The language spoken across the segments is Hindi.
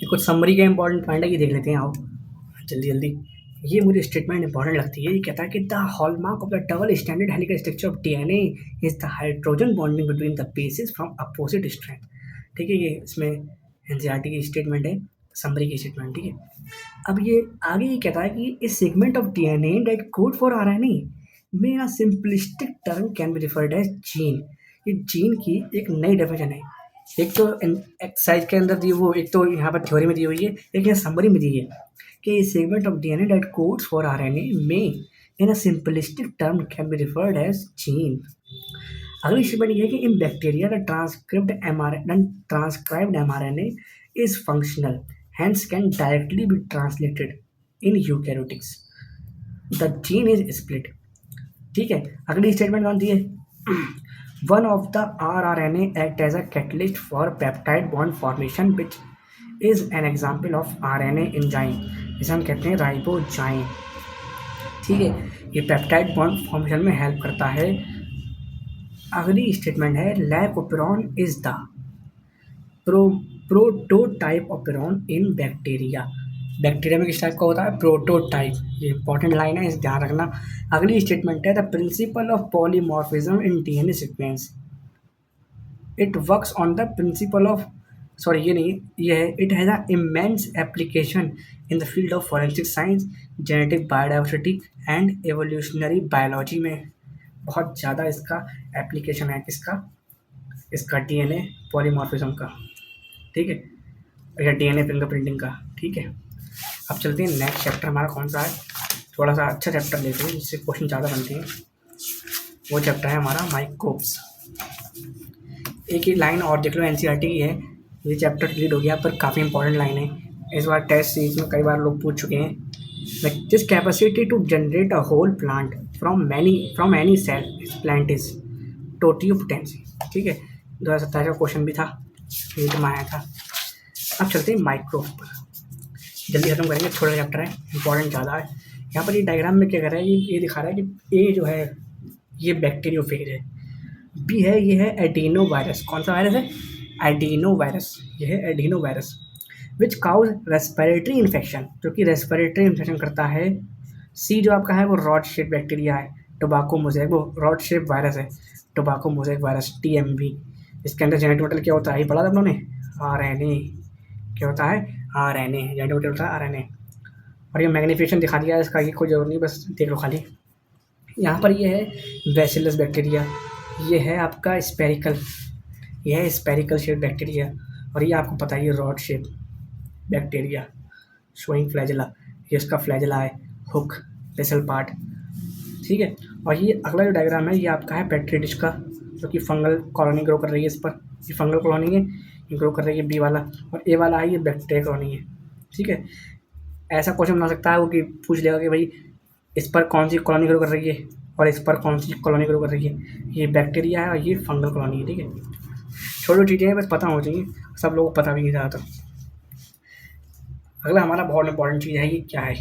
ये कुछ समरी का इंपॉर्टेंट पॉइंट है, ये देख लेते हैं आओ जल्दी जल्दी। ये मुझे स्टेटमेंट इंपॉर्टेंट लगती है। ये कहता है कि the hallmark of the double standard helical structure of DNA is the hydrogen bonding between the basis from opposite strand. ठीक है, ये इसमें एनसीईआरटी की स्टेटमेंट है, समरी की स्टेटमेंट। ठीक है, अब ये आगे ये कहता है कि इस segment of DNA that code for RNA में a simplistic term can be referred as gene. ये जीन की एक नई डेफिनेशन है। एक तो एक्सरसाइज के अंदर दी, वो एक तो यहाँ पर थ्योरी में दी हुई है, एक यहाँ समरी में दी है कि segment of DNA that codes for RNA में in a simplistic term can be referred as gene. अगली स्टेटमेंट ये है कि in bacteria the transcribed mRNA is functional, hence can directly be translated in eukaryotics. The gene is split. ठीक है, अगली स्टेटमेंट कौन दी है? One of the rRNA act as a catalyst for peptide bond formation, which is an example of RNA enzyme. इसे हम कहते हैं राइबोजाइम। ठीक है, ये पेप्टाइड बॉन्ड फॉर्मेशन में हेल्प करता है। अगली स्टेटमेंट है lac operon is the prototype operon in bacteria. Bacteria में किस टाइप का होता है? प्रोटोटाइप। ये इंपॉर्टेंट लाइन है, इस ध्यान रखना। अगली स्टेटमेंट है the principle of polymorphism in DNA sequence it works on the principle of sorry ये नहीं, ये है it has a immense application in the field of forensic science, genetic biodiversity and evolutionary biology में बहुत ज़्यादा इसका एप्लीकेशन है। किसका? इसका डीएनए पॉलीमॉर्फिज्म का। ठीक है, या डीएनए फिंगरप्रिंटिंग का। ठीक है, अब चलते हैं नेक्स्ट चैप्टर हमारा कौन सा है। थोड़ा सा अच्छा चैप्टर लेते हैं जिससे क्वेश्चन ज़्यादा बनते हैं। वो चैप्टर है हमारा माइक्रोब्स। एक ही लाइन और देख लो, एनसीईआरटी की है। ये चैप्टर डिलीट हो गया पर काफ़ी इंपॉर्टेंट लाइन है। इस बार टेस्ट सीरीज में कई बार लोग पूछ चुके हैं। This capacity to generate a whole plant from any cell plant is totipotency. ठीक है, 2027 का क्वेश्चन भी था, नीट में आया था। अब चलते हैं माइक्रोब पर, जल्दी खत्म करेंगे, थोड़ा चैप्टर है, इंपॉर्टेंट ज़्यादा है। यहाँ पर ये डायग्राम में क्या कर रहा है, ये दिखा रहा है कि ए जो है ये बैक्टीरियोफेज है, बी है ये है एडिनो वायरस। कौन सा वायरस है? Adeno virus. ये है adeno virus which cause respiratory infection, जो कि रेस्पिरेटरी इन्फेक्शन करता है। सी जो आपका है वो रॉड शेप बैक्टीरिया है, टोबैको मोज़ेक, वो रॉड शेप वायरस है, टोबैको मोज़ेक वायरस टीएमवी। इसके अंदर जेनेटिक मटेरियल क्या होता है, ये पढ़ा था आप लोगों ने? आरएनए। क्या होता है? आरएनए। जेनेटिक मटेरियल होता है आरएनए। और ये मैग्नीफिकेशन दिखा दिया है इसका, ये कोई जरूरत नहीं, बस देख लो खाली। यहाँ पर ये है बैसिलस बैक्टीरिया, ये है आपका स्पेरिकल, ये है स्पेरिकल शेप बैक्टीरिया, और ये आपको पता है ये rod shape bacteria showing flagella. ये इसका फ्लैजेला है, हुक बेसल पार्ट। ठीक है, और ये अगला जो डायग्राम है ये आपका है पेट्री डिश का, जो कि फंगल कॉलोनी ग्रो कर रही है। इस पर ये फंगल कॉलोनी है, ये ग्रो कर रही है बी वाला, और ए वाला है ये बैक्टीरिया कॉलोनी है। ठीक है, ऐसा क्वेश्चन बना सकता है वो कि पूछ लेगा कि भाई इस पर कौन सी कॉलोनी ग्रो कर रही है और इस पर कौन सी कॉलोनी ग्रो कर रही है। ये बैक्टीरिया है और ये फंगल कॉलोनी है। ठीक है, छोटी छोटी चीज़ें बस पता हो चाहिए, सब लोगों को पता भी नहीं ज़्यादातर। अगला हमारा बहुत इंपॉर्टेंट चीज़ है, ये क्या है?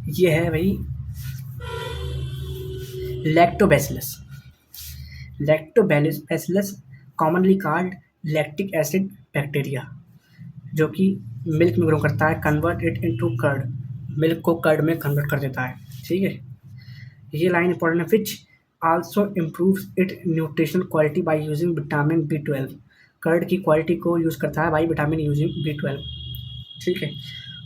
ये है भाई lactobacillus. Lactobacillus commonly called lactic acid bacteria, जो कि मिल्क में ग्रो करता है, convert it into curd, milk को कर्ड में कन्वर्ट कर देता है। ठीक है, ये लाइन इंपॉर्टेंट है। Which also improves it nutrition quality by using vitamin B12। Curd की क्वालिटी को यूज़ करता है बाई विटामिन यूजिंग B12। ठीक है,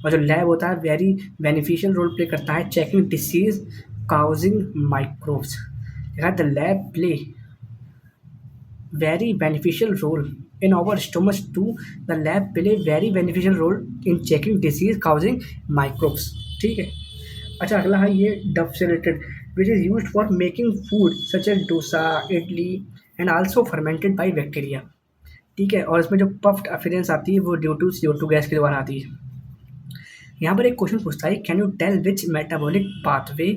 और जो लैब होता है वेरी बेनिफिशियल रोल प्ले करता है checking disease causing microbes. The lab play very beneficial role in our stomachs too. The lab play very beneficial role in checking disease causing microbes. ठीक है, अच्छा अगला है ये डब से related, which is used for making food such as dosa, idli and also fermented by bacteria। ठीक है, और इसमें जो पफ्ड अपीयरेंस आती है वो ड्यू टू CO2 गैस के द्वारा आती है। यहाँ पर एक क्वेश्चन पूछता है, can you tell which metabolic pathway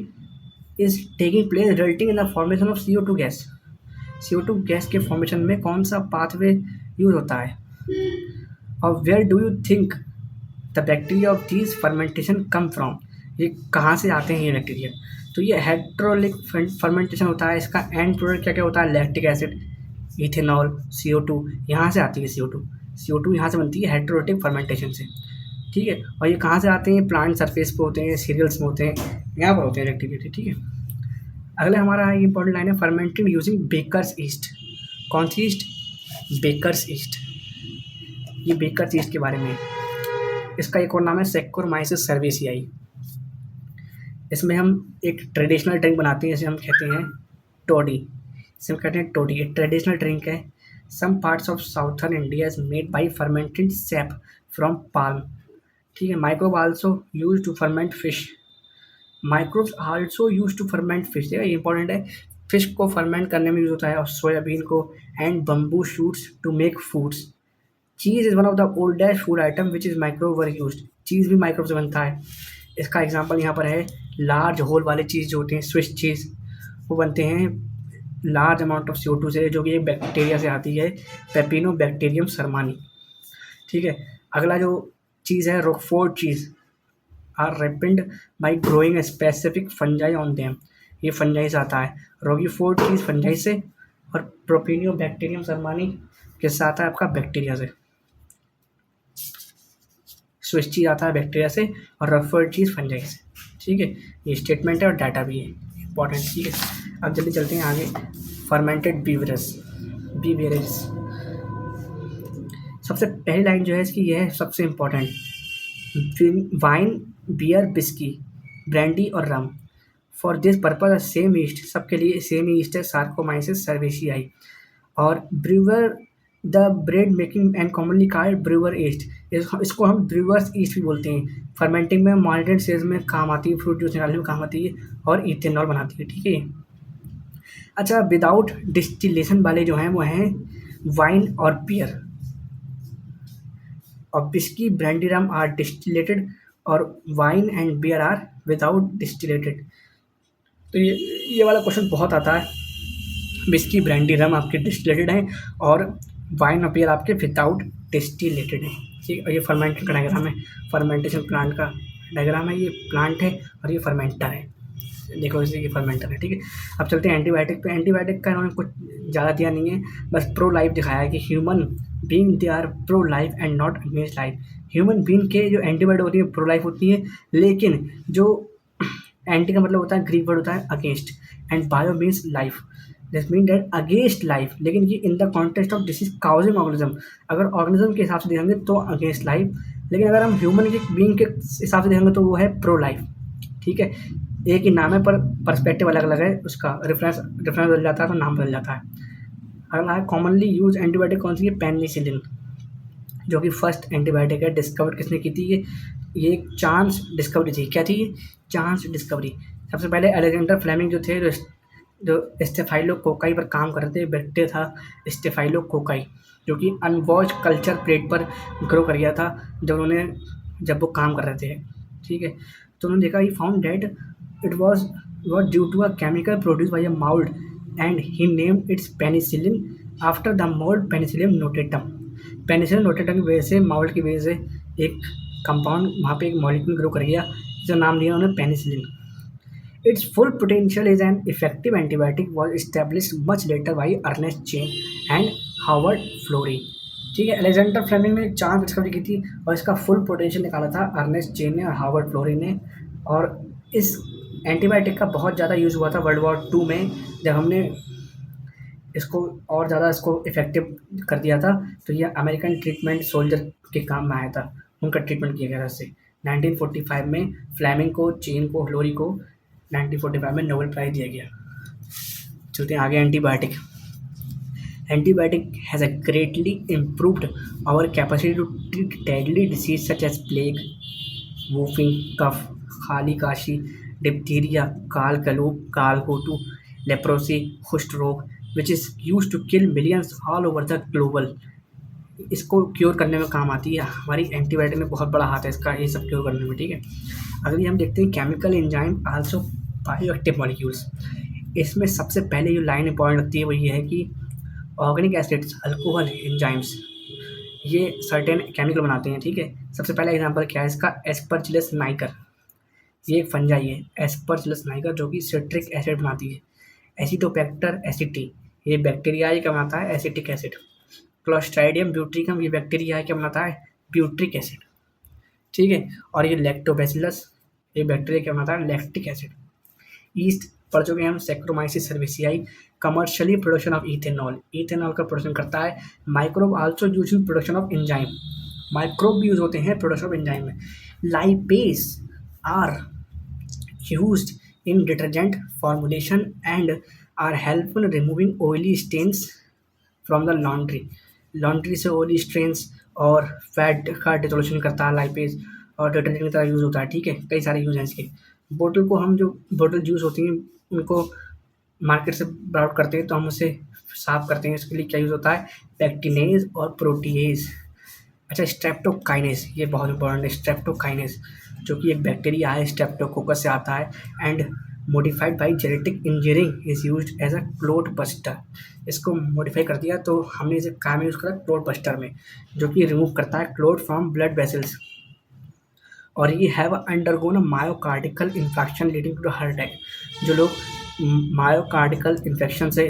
is taking place resulting in the formation of CO2 gas. CO2 gas के फॉर्मेशन में कौन सा पाथवे यूज होता है, और where do you think the bacteria of this fermentation come from. ये कहाँ से आते हैं ये बैक्टीरिया? तो ये हेड्रोलिक फर्मेंटेशन होता है, इसका एंड प्रोडक्ट क्या क्या होता है? लैक्टिक एसिड, इथेनॉल, CO2, यहाँ से आती है CO2। CO2 यहाँ से बनती है हेटेरोटिक फर्मेंटेशन से, ठीक है। और ये कहाँ से आते हैं, प्लांट सरफेस पे होते हैं, सीरियल्स में होते हैं, यहाँ पर होते हैं एक्टिविटी, ठीक है। अगला हमारा इंपॉर्टेंट लाइन है फर्मेंटिंग यूजिंग बेकर्स ईस्ट। कौन सी ईस्ट, बेकर्स ईस्ट। ये बेकर्स ईस्ट के बारे में, इसका एक और नाम है सेक्कोरमाइसिस सर्वेसियाई। इसमें हम एक ट्रेडिशनल ड्रिंक बनाते हैं, जिसे हम कहते हैं टोडी, इसे हम कहते हैं टोडी। एक ट्रेडिशनल ड्रिंक है। Some parts of southern India is made by fermented sap from palm, ठीक है। Microbe also use to ferment fish, microbes also use to ferment fish, ये इंपॉर्टेंट है। फिश को फर्मेंट करने में यूज होता है, और सोयाबीन को, and bamboo shoots to make foods. Cheese is one of the oldest food item which is microbe were used, cheese भी माइक्रोव से बनता है। इसका एग्जांपल यहाँ पर है, लार्ज होल वाले चीज़ जो होते हैं स्विस चीज़, वो बनते हैं लार्ज अमाउंट ऑफ CO2 से, जो कि एक बैक्टीरिया से आती है, पेपिनोबैक्टीरियम सरमानी, ठीक है। अगला जो चीज़ है Roquefort cheese, are ripened by growing specific fungi on them, ये फंजाई से आता है। रोकीफोर्ट चीज़ फंजाई से, और प्रोपिनियोबैक्टीरियम सरमानी किससे आता है, आपका बैक्टीरिया से। स्विच चीज़ आता है बैक्टीरिया से, और रफर्ड चीज़ फंजाई से, ठीक है। ये स्टेटमेंट है और डाटा भी है इंपॉर्टेंट, ठीक है। अब जल्दी चलते हैं आगे। फर्मेंटेड बीवरेज, सबसे पहली लाइन जो है इसकी, यह है सबसे important. Wine, beer, whisky, brandy और rum, for this purpose same yeast, सबके लिए सेम ईस्ट है, सार्कोमाइसिस सर्वेसियाई। और brewer the bread making and commonly called brewer yeast, इसको हम ब्रूवर्स ईस्ट भी बोलते हैं। फर्मेंटिंग में, मॉडर्न सेल्स में काम आती है, फ्रूट जूस निकालने में काम आती है, और इथेनॉल बनाती है, ठीक है। अच्छा, विदाउट डिस्टिलेशन वाले जो हैं वो हैं वाइन और बियर, और whisky, brandy, rum are distillated, और wine and beer are without distillated. तो ये वाला क्वेश्चन बहुत आता है। विस्की, ब्रांडी, रम आपके डिस्टिलेटेड हैं, और वाइन और बियर आपके विदाउट डिस्टिलेटेड हैं, ठीक। और ये फर्मेंटेड का डायग्राम है, फर्मेंटेशन प्लांट का डायग्राम है। ये प्लांट है और ये फर्मेंटर है, देखो इसे, ये फर्मेंटर है, ठीक है। अब चलते हैं एंटीबायोटिक पे। एंटीबायोटिक का इन्होंने कुछ ज़्यादा दिया नहीं है, बस प्रो लाइफ दिखाया है कि human being they are pro life and not against life. Human being के जो एंटीबायोटिक होती है प्रो लाइफ होती है, लेकिन जो एंटी का मतलब होता है, ग्रीक वर्ड होता है against, and bio means life, this mean that against life. लेकिन ये in the context of disease causing organism, अगर ऑर्गेनिज्म के हिसाब से देखेंगे तो अगेंस्ट लाइफ, लेकिन अगर हम ह्यूमन के बीइंग के हिसाब से देखेंगे तो वो है प्रो लाइफ, ठीक है। एक ही नाम है पर पर्सपेक्टिव अलग अलग है, उसका रेफरेंस बदल जाता है तो नाम बदल जाता है। अगला है कॉमनली यूज एंटीबायोटिक कौन सी है, पेनिसिलिन, जो कि फर्स्ट एंटीबायोटिक है। डिस्कवर किसने की थी, ये एक चांस डिस्कवरी थी। क्या थी ये, चांस डिस्कवरी। सबसे पहले अलेक्जेंडर फ्लेमिंग जो थे, जो स्टेफाइलोकोकाई पर काम कर रहे थे, बैक्टीरिया था स्टेफाइलोकोकाई, जो कि अनवॉच्ड कल्चर प्लेट पर ग्रो कर गया था जब वो काम कर रहे थे, ठीक है। तो उन्होंने देखा, he found that it was due to a chemical produce by a mould, and he named its penicillin after the mould penicillium notatum. Penicillin notatum की वजह से, मोल्ड की वजह से एक कंपाउंड वहाँ पे एक मॉलिक्यूल ग्रो कर गया, जो नाम दिया उन्होंने penicillin. Its full potential as an effective antibiotic was established much later by Ernest Chain and Howard Florey, ठीक है। अलेक्जेंडर फ्लेमिंग ने चांस डिस्कवरी की थी, और इसका फुल पोटेंशियल निकाला था अर्नेस्ट चेन ने और हार्वर्ड फ्लोरी ने। और इस एंटीबायोटिक का बहुत ज़्यादा यूज़ हुआ था वर्ल्ड वॉर 2 में, जब हमने इसको और ज़्यादा इसको इफेक्टिव कर दिया था, तो ये अमेरिकन ट्रीटमेंट सोल्जर के काम में आया था, उनका ट्रीटमेंट किया गया था इससे। 1945 में फ्लेमिंग को, चेन को, फ्लोरी को 1945 में नोबेल प्राइज़ दिया गया। चलते हैं आगे। Antibiotic has a greatly improved our capacity to treat deadly disease such as plague, whooping cough, खाली काशी, डिप्थीरिया, काल गलू, काल कोटू, लेप्रोसी, कुष्ठ रोग, which is use to kill millions all over the global. इसको क्योर करने में काम आती है, हमारी एंटीबायोटिक में बहुत बड़ा हाथ है इसका, ये सब क्योर करने में, ठीक है। अगली हम देखते हैं chemical enzyme also bioactive molecules. इसमें सबसे पहले जो लाइन इंपॉर्टेंट लगती है वो ये है कि ऑर्गेनिक एसिड्स, अल्कोहल, एंजाइम्स, ये सर्टेन केमिकल बनाते हैं, ठीक है। सबसे पहला एग्जांपल क्या है इसका, एस्परजिलस नाइगर, ये एक फंजाई है एस्परजिलस नाइगर, जो कि सिट्रिक एसिड बनाती है। एसिडोबैक्टर एसिटी, ये बैक्टीरिया का बनाता है एसिटिक एसिड। क्लोस्ट्राइडियम ब्यूट्रिकम, ये बैक्टीरिया है, क्या बनाता है, ब्यूट्रिक एसिड, ठीक है। और ये लैक्टोबैसिलस, ये बैक्टीरिया क्या बनाता है, लैक्टिक एसिड। ईस्ट पढ़ चुके हैं हम, Saccharomyces cerevisiae, commercially production of ethanol, ethanol का प्रोडक्शन करता है। Microbe also use in production of enzyme, microbe भी यूज होते हैं प्रोडक्शन ऑफ एंजाइम में। Lipase are used in detergent formulation and are helpful in removing oily stains from the laundry. Laundry से ओली स्ट्रेन्स और फैट का डिसोल्यूशन करता है लाइपेज, और डिटर्जेंट की तरह यूज़ होता है, ठीक है। कई सारे यूज हैं इसके। बोतल को हम, जो बोतल यूज़ होती हैं उनको मार्केट से ब्राउट करते हैं तो हम उसे साफ करते हैं, इसके लिए क्या यूज़ होता है, पैक्टिनेज और प्रोटीएज। अच्छा, स्ट्रेप्टोकाइनेज, ये बहुत इंपॉर्टेंट है, स्ट्रेप्टोकाइनेज जो कि एक बैक्टीरिया है, स्ट्रेप्टोकोकस से आता है and modified by genetic engineering is used as a clot buster. इसको मॉडिफाई कर दिया तो हमने इसे काम में यूज़ करा क्लोट बस्टर में, जो कि रिमूव करता है क्लोट फ्रॉम ब्लड वेसल्स। और ये have undergone a myocardial infection leading to heart attack. जो लोग मायोकार्डिकल इन्फेक्शन से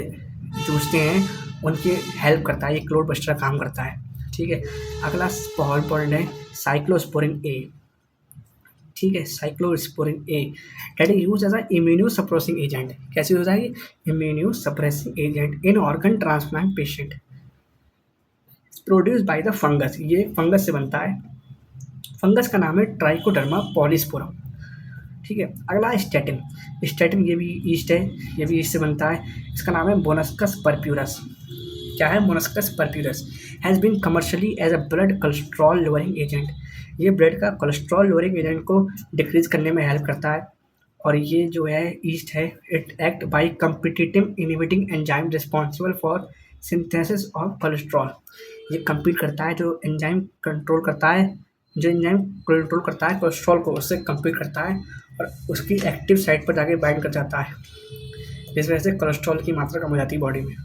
जूझते हैं उनकी हेल्प करता है, ये क्लोट बस्टर काम करता है, ठीक है। अगला बहुत इंपॉर्टेंट है, साइक्लोस्पोरिन ए, ठीक है। Cyclosporin A that is use as a immuno suppressing agent. कैसे यूज है, immuno suppressing agent in organ transplant patient, produce by the fungus, ये फंगस से बनता है। फंगस का नाम है ट्राइकोडर्मा पॉलीस्पोरम, ठीक है। अगला स्टैटिन, स्टैटिन ये भी ईस्ट है, ये भी ईस्ट से बनता है। इसका नाम है मोनस्कस परप्यूरस। क्या है, Monascus purpureus has been commercially as a blood cholesterol lowering agent. ये ब्लड का कोलेस्ट्रॉल लोअरिंग एजेंट को डिक्रीज करने में हेल्प करता है। और ये जो है ईस्ट है, it act by competitive inhibiting enzyme responsible for synthesis of cholesterol. ये कम्पीट करता है, जो एंजाइम कंट्रोल करता है, जो एंजाइम कंट्रोल करता है कोलेस्ट्रॉल को, उससे कम्पीट करता है और उसकी एक्टिव साइट पर जाके बाइंड कर जाता है, जिस वजह से कोलेस्ट्रॉल की मात्रा कम हो जाती है बॉडी में।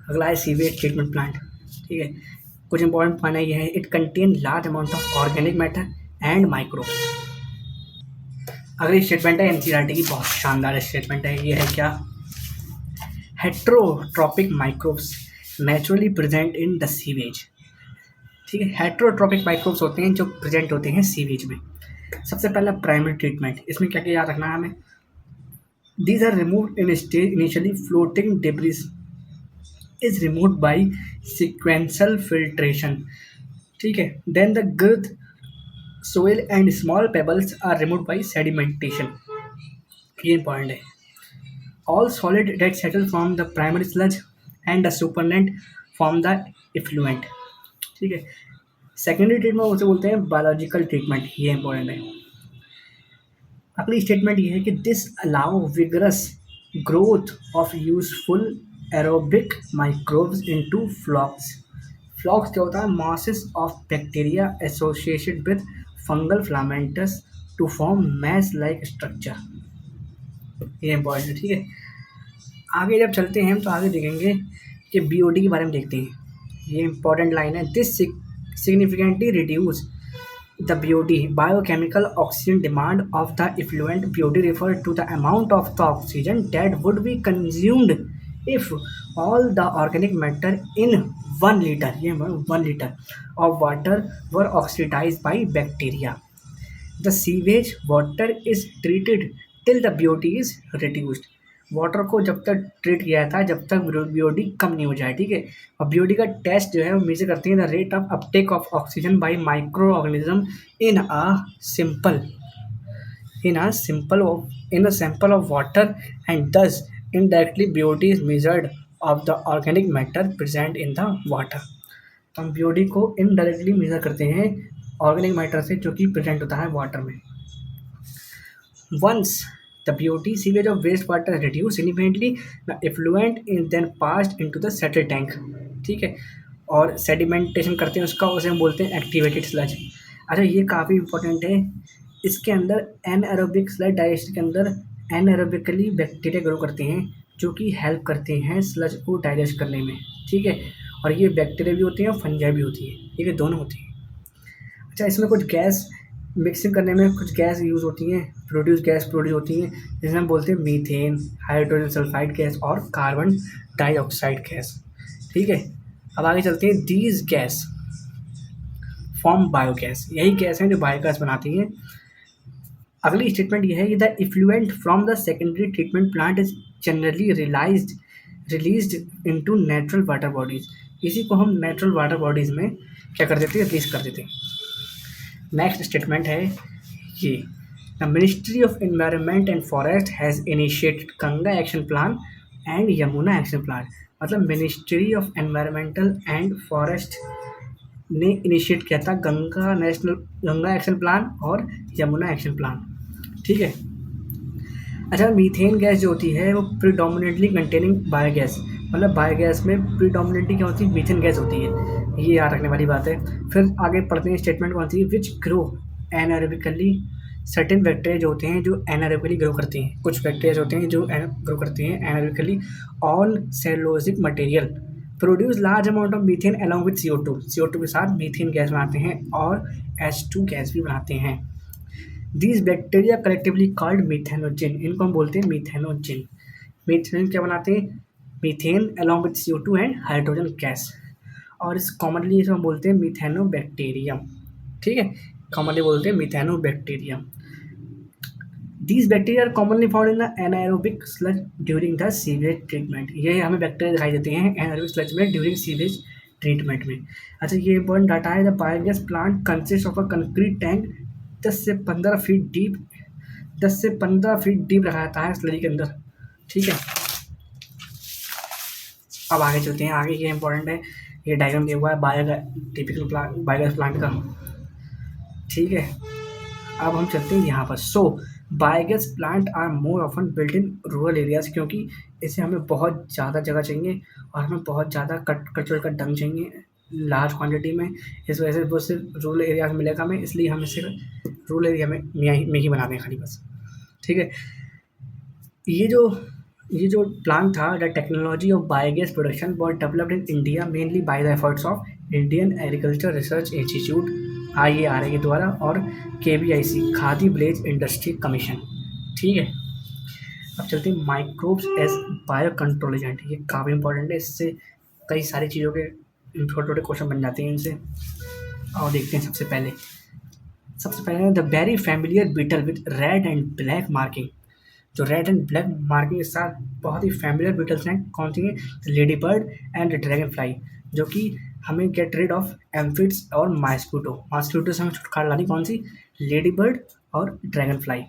अगला है सीवेज ट्रीटमेंट प्लांट, ठीक है। कुछ इंपॉर्टेंट पॉइंट ये है, it contain large amount of organic matter and microbes. अगली स्टेटमेंट है एनसीईआरटी की, बहुत शानदार स्टेटमेंट है, ये है क्या, heterotrophic microbes naturally present in the sewage, ठीक है। हेट्रोट्रॉपिक माइक्रोब्स होते हैं जो प्रेजेंट होते हैं सीवेज में। सबसे पहला प्राइमरी ट्रीटमेंट, इसमें क्या क्या याद रखना है हमें, these are removed in stage initially floating debris is removed by sequential filtration, ठीक है। then the girth, soil and small pebbles are removed by sedimentation, ये important है। all solid that settle from the primary sludge and the supernatant from the effluent, ठीक है। सेकेंडरी ट्रीटमेंट उसे बोलते हैं बायोलॉजिकल ट्रीटमेंट, ये इंपॉर्टेंट है। अगली स्टेटमेंट ये है कि this allow vigorous growth of useful aerobic microbes into flocs. Flocs क्या होता है, masses of bacteria associated with fungal filaments to form mass like structure, ये इंपॉर्टेंट है, ठीक है। आगे जब चलते हैं तो आगे देखेंगे कि बीओडी के बारे में देखते हैं, ये इंपॉर्टेंट लाइन है, this significantly reduce the BOD biochemical oxygen demand of the effluent. BOD refer to the amount of the oxygen that would be consumed if all the organic matter in 1 liter, ये 1 liter of water were oxidized by bacteria. The sewage water is treated till the BOD is reduced. Water को जब तक ट्रीट किया था जब तक बीओडी कम नहीं हो जाए, ठीक है। और बीओडी का टेस्ट जो है वो मेजर करते हैं the rate of uptake of oxygen by microorganism in a sample of water and this indirectly BOD is measured of the organic matter present in the water. तो हम बीओडी को इनडायरेक्टली मेजर करते हैं ऑर्गेनिक मैटर से जो कि प्रेजेंट होता है वाटर में। Once the BOD sewage of wastewater is reduced significantly, the effluent is then passed into the settle tank, ठीक है। और सेडिमेंटेशन करते हैं उसका, उसे हम बोलते हैं एक्टिवेटेड स्लज। अच्छा, ये काफ़ी इंपॉर्टेंट है, इसके अंदर एनएरोबिक स्लज डाइजेशन के अंदर एनएरोबिकली बैक्टीरिया ग्रो करते हैं जो कि हेल्प करते हैं स्लज को डाइजेस्ट करने में, ठीक है। और ये बैक्टीरिया भी होती हैं और फंजाई भी होती है, ठीक है, दोनों होती हैं। अच्छा, इसमें कुछ गैस मिक्सिंग करने में कुछ गैस यूज़ होती हैं, गैस प्रोड्यूस होती हैं, जिसे हम बोलते हैं मीथेन, हाइड्रोजन सल्फाइड गैस और कार्बन डाइऑक्साइड गैस, ठीक है। अब आगे चलते हैं। दीज गैस फॉर्म बायोगैस, यही गैस हैं जो बायोगैस बनाती हैं। अगली स्टेटमेंट ये है कि the effluent from the secondary treatment plant is generally released into natural water bodies. इसी को हम नेचुरल वाटर बॉडीज में क्या कर देते हैं, रिलीज कर देते हैं। नेक्स्ट स्टेटमेंट है ये, the ministry of environment and forest has initiated Ganga action plan and Yamuna action plan. मतलब ministry of environmental and forest ने इनिशिएट किया था गंगा एक्शन प्लान और यमुना एक्शन प्लान। ठीक है। अच्छा, मीथेन गैस जो होती है वो प्रीडोमिनेटली कंटेनिंग बायोगैस, मतलब बायोगैस में प्रीडोमिनेटली क्या होती है, मीथेन गैस होती है। ये याद रखने वाली बात है। फिर आगे पढ़ते हैं स्टेटमेंट कौन सी, which grow anaerobically. Certain bacteria जो होते हैं जो एनारोबिकली ग्रो करते हैं, कुछ बैक्टीरिया होते हैं जो ग्रो करते हैं anaerobically on cellulosic material, produce large amount of methane along with CO2 के साथ मीथेन गैस बनाते हैं और H2 गैस भी बनाते हैं। दीज बैक्टीरिया कलेक्टिवली कॉल्ड मीथेनोजिन, इनको हम बोलते हैं मीथेनोजिन। मीथेन क्या बनाते हैं, methane along with CO2 and hydrogen gas, और इस कॉमनली इसे हम बोलते हैं मीथेनोबैक्टीरियम। ठीक है, कॉमनली बोलते हैं methanobacterium. These bacteria are commonly found in the anaerobic sludge during the sewage treatment. ये हमें बैक्टीरिया दिखाई देते हैं एनाएरोबिक स्लज में ड्यूरिंग सीवेज ट्रीटमेंट में। अच्छा, ये इंपॉर्टेंट डाटा है। The biogas plant consist of a concrete tank 10 से 15 फीट डीप, 10 से 15 फीट डीप रखा जाता है स्लरी के अंदर। ठीक है, अब आगे चलते हैं। आगे ये इंपॉर्टेंट है, ये डायग्राम दिया हुआ है टिपिकल बायोगैस प्लांट का। ठीक है, अब हम चलते हैं यहाँ पर। So biogas plant are more often built in rural areas, क्योंकि इसे हमें बहुत ज़्यादा जगह चाहिए और हमें बहुत ज़्यादा कल्चर का डंग चाहिए लार्ज क्वांटिटी में। इस वजह से वो सिर्फ रूरल एरिया में मिलेगा हमें, इसलिए हमें सिर्फ रूरल एरिया में ही बनाते हैं खाली बस। ठीक है, ये जो प्लान था, the technology of biogas production was developed in India mainly by the efforts of Indian agriculture research institute IARA के द्वारा और KVIC Khadi village industry commission. ठीक है, अब चलते हैं microbes as bio control agent. ये काफ़ी इंपॉर्टेंट है, इससे कई सारी चीज़ों के छोटे छोटे क्वेश्चन बन जाते हैं इनसे। और देखते हैं सबसे पहले the very familiar beetle with red and black marking. जो रेड एंड ब्लैक मार्किंग के साथ बहुत ही फैमिलियर बीटल्स हैं, कौन सी हैं, lady bird and dragon fly, जो कि हमें गेट रिड ऑफ एम्फिड्स और मॉस्किटो से हमें छुटकारा लानी, कौन सी, लेडी बर्ड और ड्रैगन फ्लाई।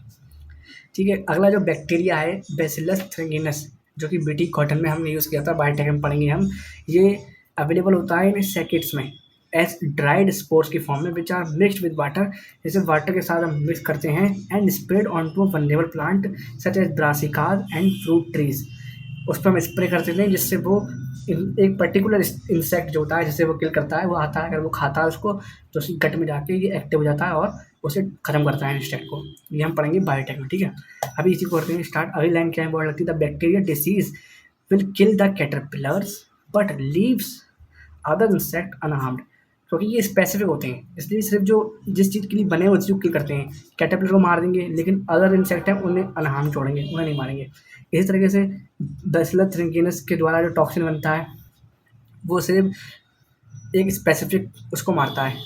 ठीक है, अगला जो बैक्टीरिया है बैसिलस थ्रिंगिनस, जो कि BT कॉटन में हमने यूज़ किया था, बायोटेक में पढ़ेंगे हम। ये अवेलेबल होता है इन सैकेट्स में एज ड्राइड स्पोर्स की फॉर्म में, which are mixed with water. जैसे वाटर के साथ हम मिक्स करते हैं and spread on to vulnerable plant such as brassicas and fruit trees. उस पर हम स्प्रे कर देते हैं जिससे वो एक पर्टिकुलर इंसेक्ट जो होता है जिसे वो किल करता है, वो आता है, अगर वो खाता है उसको तो उसकी गट में जाके ये एक्टिव हो जाता है और उसे खत्म करता है इंसेक्ट को। ये हम पढ़ेंगे बायोटेक में। ठीक है, अभी इसी को करते हैं स्टार्ट। अगली लाइन क्या इंपॉर्टेंट लगती है, the bacteria disease will kill the caterpillars but leaves other insect unharmed. क्योंकि ये स्पेसिफिक होते हैं, इसलिए सिर्फ जो जिस चीज़ के लिए बने हैं उस चीज़ को किल करते हैं। कैटरपिलर को मार देंगे लेकिन अदर इंसेक्ट हैं उन्हें अनहार्म छोड़ेंगे, उन्हें नहीं मारेंगे। इसी तरीके से बैसिलस थ्रिंगिनस के द्वारा जो टॉक्सिन बनता है वो सिर्फ एक स्पेसिफिक उसको मारता है,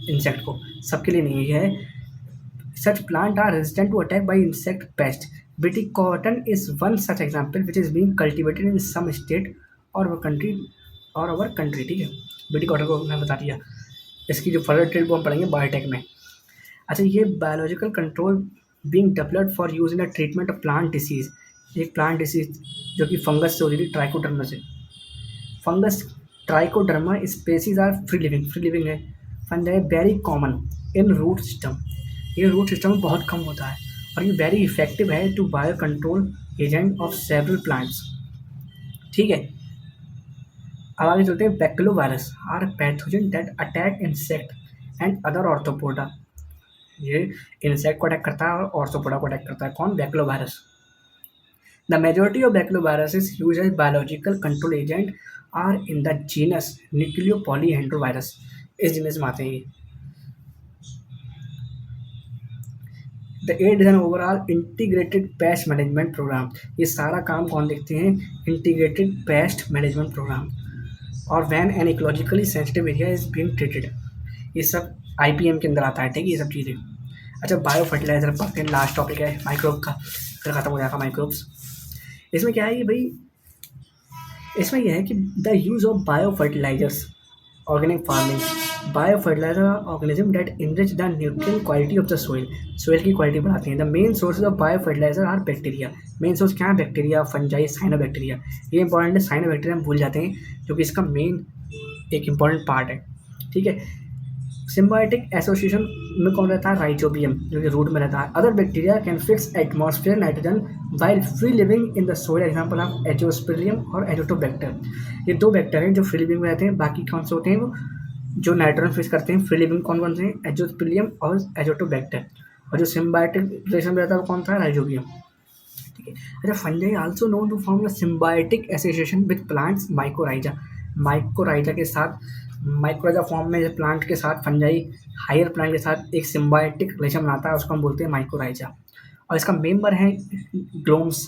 इंसेक्ट को, सबके लिए नहीं है। Such plant are resistant to attack by insect pest. BT cotton is one such example which is being cultivated in some state और अवर कंट्री। ठीक है, BT कॉटन को मैं बता दिया। इसकी जो फर्दर ट्रेड वो हम पढ़ेंगे बायोटेक में। अच्छा, ये biological control being developed for use in the treatment of plant disease. एक प्लांट डिसीज जो कि फंगस से होती थी, ट्राइकोडर्मा से। Fungus trichoderma species are free living है, फंड है very common in root system. ये रूट सिस्टम में बहुत कम होता है और ये वेरी इफेक्टिव है to bio control agent of several plants. ठीक है, अब आगे चलते हैं। Baculovirus are pathogen that attack insect and other arthropoda. ये इंसेक्ट को अटैक करता है और ऑर्थोपोडा को अटैक करता है, कौन, baculovirus. The majority of baculoviruses use as biological control agent are in the genus nucleopolyhedrovirus. इस जीनस में आते हैं ये। The aid is an overall integrated pest management program. ये सारा काम कौन देखते हैं, इंटीग्रेटेड पेस्ट मैनेजमेंट प्रोग्राम। और when an ecologically sensitive area is being treated. ये सब आईपीएम के अंदर आता है, ठीक है, ये सब चीज़ें। अच्छा, बायो फर्टिलाइजर पढ़ते हैं, लास्ट टॉपिक है माइक्रोब का, फिर खत्म हो जाएगा माइक्रोब्स। इसमें क्या है कि भाई, इसमें यह है कि the use of bio fertilizers, organic farming. Bio fertilizer organism that enrich the nutrient quality of the soil, soil की क्वालिटी बढ़ाते हैं। The main sources of bio fertilizer are bacteria. Main source क्या है? Bacteria, fungi, cyanobacteria. ये इंपॉर्टेंट है, साइनोबैक्टीरिया हम भूल जाते हैं क्योंकि इसका मेन एक इंपॉर्टेंट पार्ट है, ठीक है। सिम्बायोटिक एसोसिएशन में कौन रहता है? राइजोबियम, जो कि रूट में रहता है। Other bacteria can fix atmosphere nitrogen while free living in the soil. Example of Azospirillum और एजोटोबैक्टर। ये दो बैक्टर हैं जो फ्री लिविंग में रहते हैं। बाकी कौन से होते हैं वो जो नाइट्रोजन फिक्स करते हैं? फ्री लिविंग कौन कौन से हैं? एजोस्पिरिलियम और एजोटोबैक्टर। और जो सिम्बायोटिक रिलेशन में रहता है वो कौन था? राइजोबियम, ठीक है। अच्छा, fungi also known to form symbiotic association with plants, mycorrhiza. Mycorrhiza के साथ, माइक्रोजा फॉर्म में प्लांट के साथ फंजाई हायर प्लांट के साथ एक सिम्बायोटिक रिलेशन बनाता है, उसको हम बोलते हैं माइकोराइजा। और इसका मेंबर है ग्लोम्स,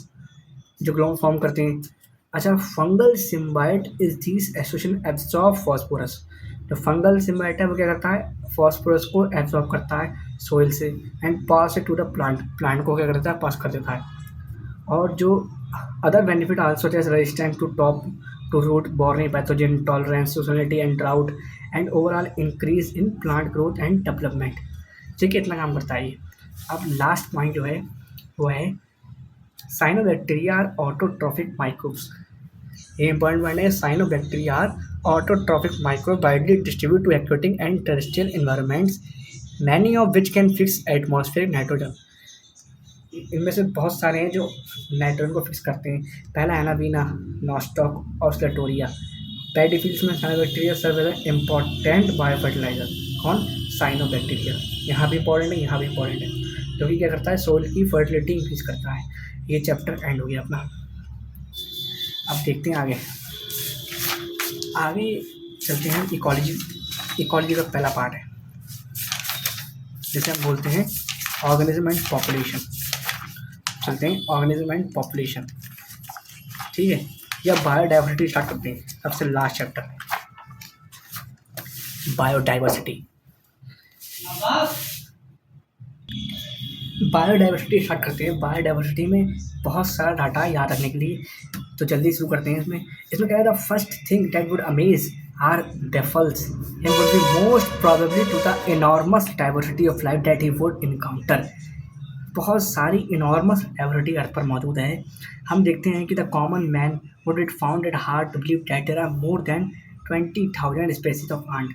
जो ग्लोम फॉर्म करते हैं। अच्छा, fungal symbiote is this association absorb phosphorus. जो फंगल सिम्बायोट है वो क्या करता है? फॉस्फोरस को एब्सॉर्ब करता है सोइल से and pass it to the plant, plant को क्या करता है? पास कर देता है। और जो अदर बेनिफिट आल्सो जैसे resistance to top to root burning pathogen, tolerance to salinity and drought and overall increase in plant growth and development, ठीक है, इतना काम करता है ये। अब लास्ट पॉइंट जो है वो है साइनोबैक्टीरिया आर ऑटोट्रॉफिक माइक्रोब्स। ये इंपॉर्टेंट पॉइंट है। Cyanobacteria are autotrophic microbe widely distribute to aquatic and terrestrial environments, many of which can fix atmospheric nitrogen. इनमें से बहुत सारे हैं जो नाइट्रोजन को फिक्स करते हैं। पहला एनाबीना, नॉस्टॉक और स्लेटोरिया। पैडी फील्ड्स में cyanobacteria serve as important bio fertilizer. कौन? साइनोबैक्टीरिया। यहाँ भी इंपॉर्टेंट है, यहाँ भी इंपॉर्टेंट है, जो कि क्या करता है? सोइल की फर्टिलिटी इंक्रीज करता है। ये चैप्टर एंड हो गया अपना। अब देखते हैं आगे, आगे चलते हैं इकोलॉजी। इकोलॉजी का पहला पार्ट है जिसे हम बोलते हैं ऑर्गेनिज्म एंड पॉपुलेशन। चलते हैं ऑर्गेनिज्म एंड पॉपुलेशन, ठीक है, या बायोडाइवर्सिटी स्टार्ट करते हैं। सबसे last chapter biodiversity. Biodiversity start करते हैं। बायोडाइवर्सिटी में बहुत सारा डाटा याद रखने के लिए, तो जल्दी शुरू करते हैं। इसमें क्या है? The first thing that would amaze are baffles and would be most probably to the enormous diversity of life that he would encounter. बहुत सारी इनॉर्मस डाइवर्सिटी अर्थ पर मौजूद है। हम देखते हैं कि the common man would it found it hard to believe that there are more than 20,000 species of ant.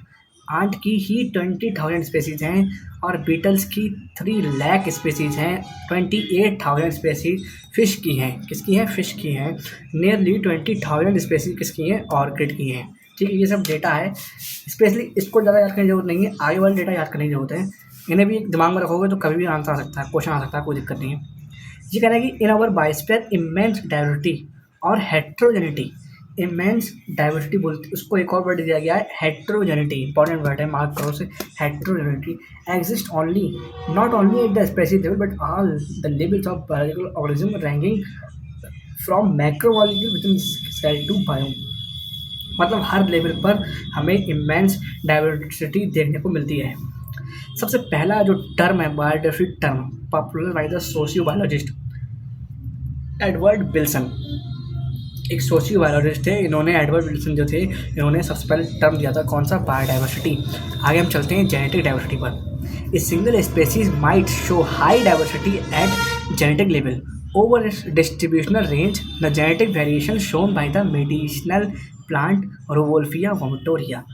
Ant की ही 20,000 स्पेसीज हैं और बीटल्स की 3 लाख स्पेसीज हैं। 28,000 स्पेसीज फिश की हैं। किसकी हैं? फिश की हैं। नियरली 20,000 स्पेसीज किसकी हैं? ऑर्किड की हैं, ठीक है। ये सब डेटा है, स्पेशली इसको ज़्यादा याद करने की जरूरत नहीं है, आगे वाले डेटा याद करने की जरूरत है। इन्हें भी दिमाग में रखोगे तो कभी भी आंसर आ सकता है, क्वेश्चन आ सकता है, कोई दिक्कत नहीं है। ये कहना है कि in our biosphere immense diversity और हेट्रोजेनिटी। इमेंस डाइवर्सिटी बोलते, उसको एक और वर्ड दिया गया है हेट्रोजेनिटी। इंपॉर्टेंट वर्ड है, मार्क करो से। Heterogeneity exist only not only at the species level but all the levels of biological organism ranking from macrobiology within cell to bio. मतलब हर लेवल पर हमें इमेंस डाइवर्सिटी देखने को मिलती है। सबसे पहला जो टर्म है biodiversity term, popular by the socio biologist Edward Wilson. एक सोशियो बायोलॉजिस्ट थे, इन्होंने एडवर्ड विल्सन जो थे, इन्होंने सबसे पहले टर्म दिया था। कौन सा? बायोडाइवर्सिटी। आगे हम चलते हैं जेनेटिक डाइवर्सिटी पर। A single species might show high diversity at genetic level over its distributional range. The genetic variation shown by the medicinal plant Rauwolfia vomitoria,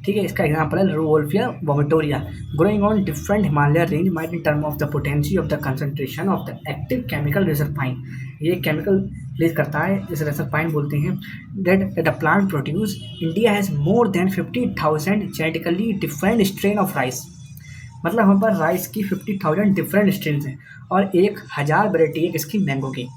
ठीक है। इसका एग्जाम्पल है Rauwolfia vomitoria growing on different Himalaya range might in term of the potency of the concentration of the active chemical reserpine. ये केमिकल रिलीज करता है, इसे रिजरपाइन बोलते हैं। That the plant produce. India has more then 50,000 genetically different strain of rice. मतलब हम पर राइस की 50,000 डिफरेंट स्ट्रेन हैं और 1,000 वैरायटी है किसकी? मैंगो की।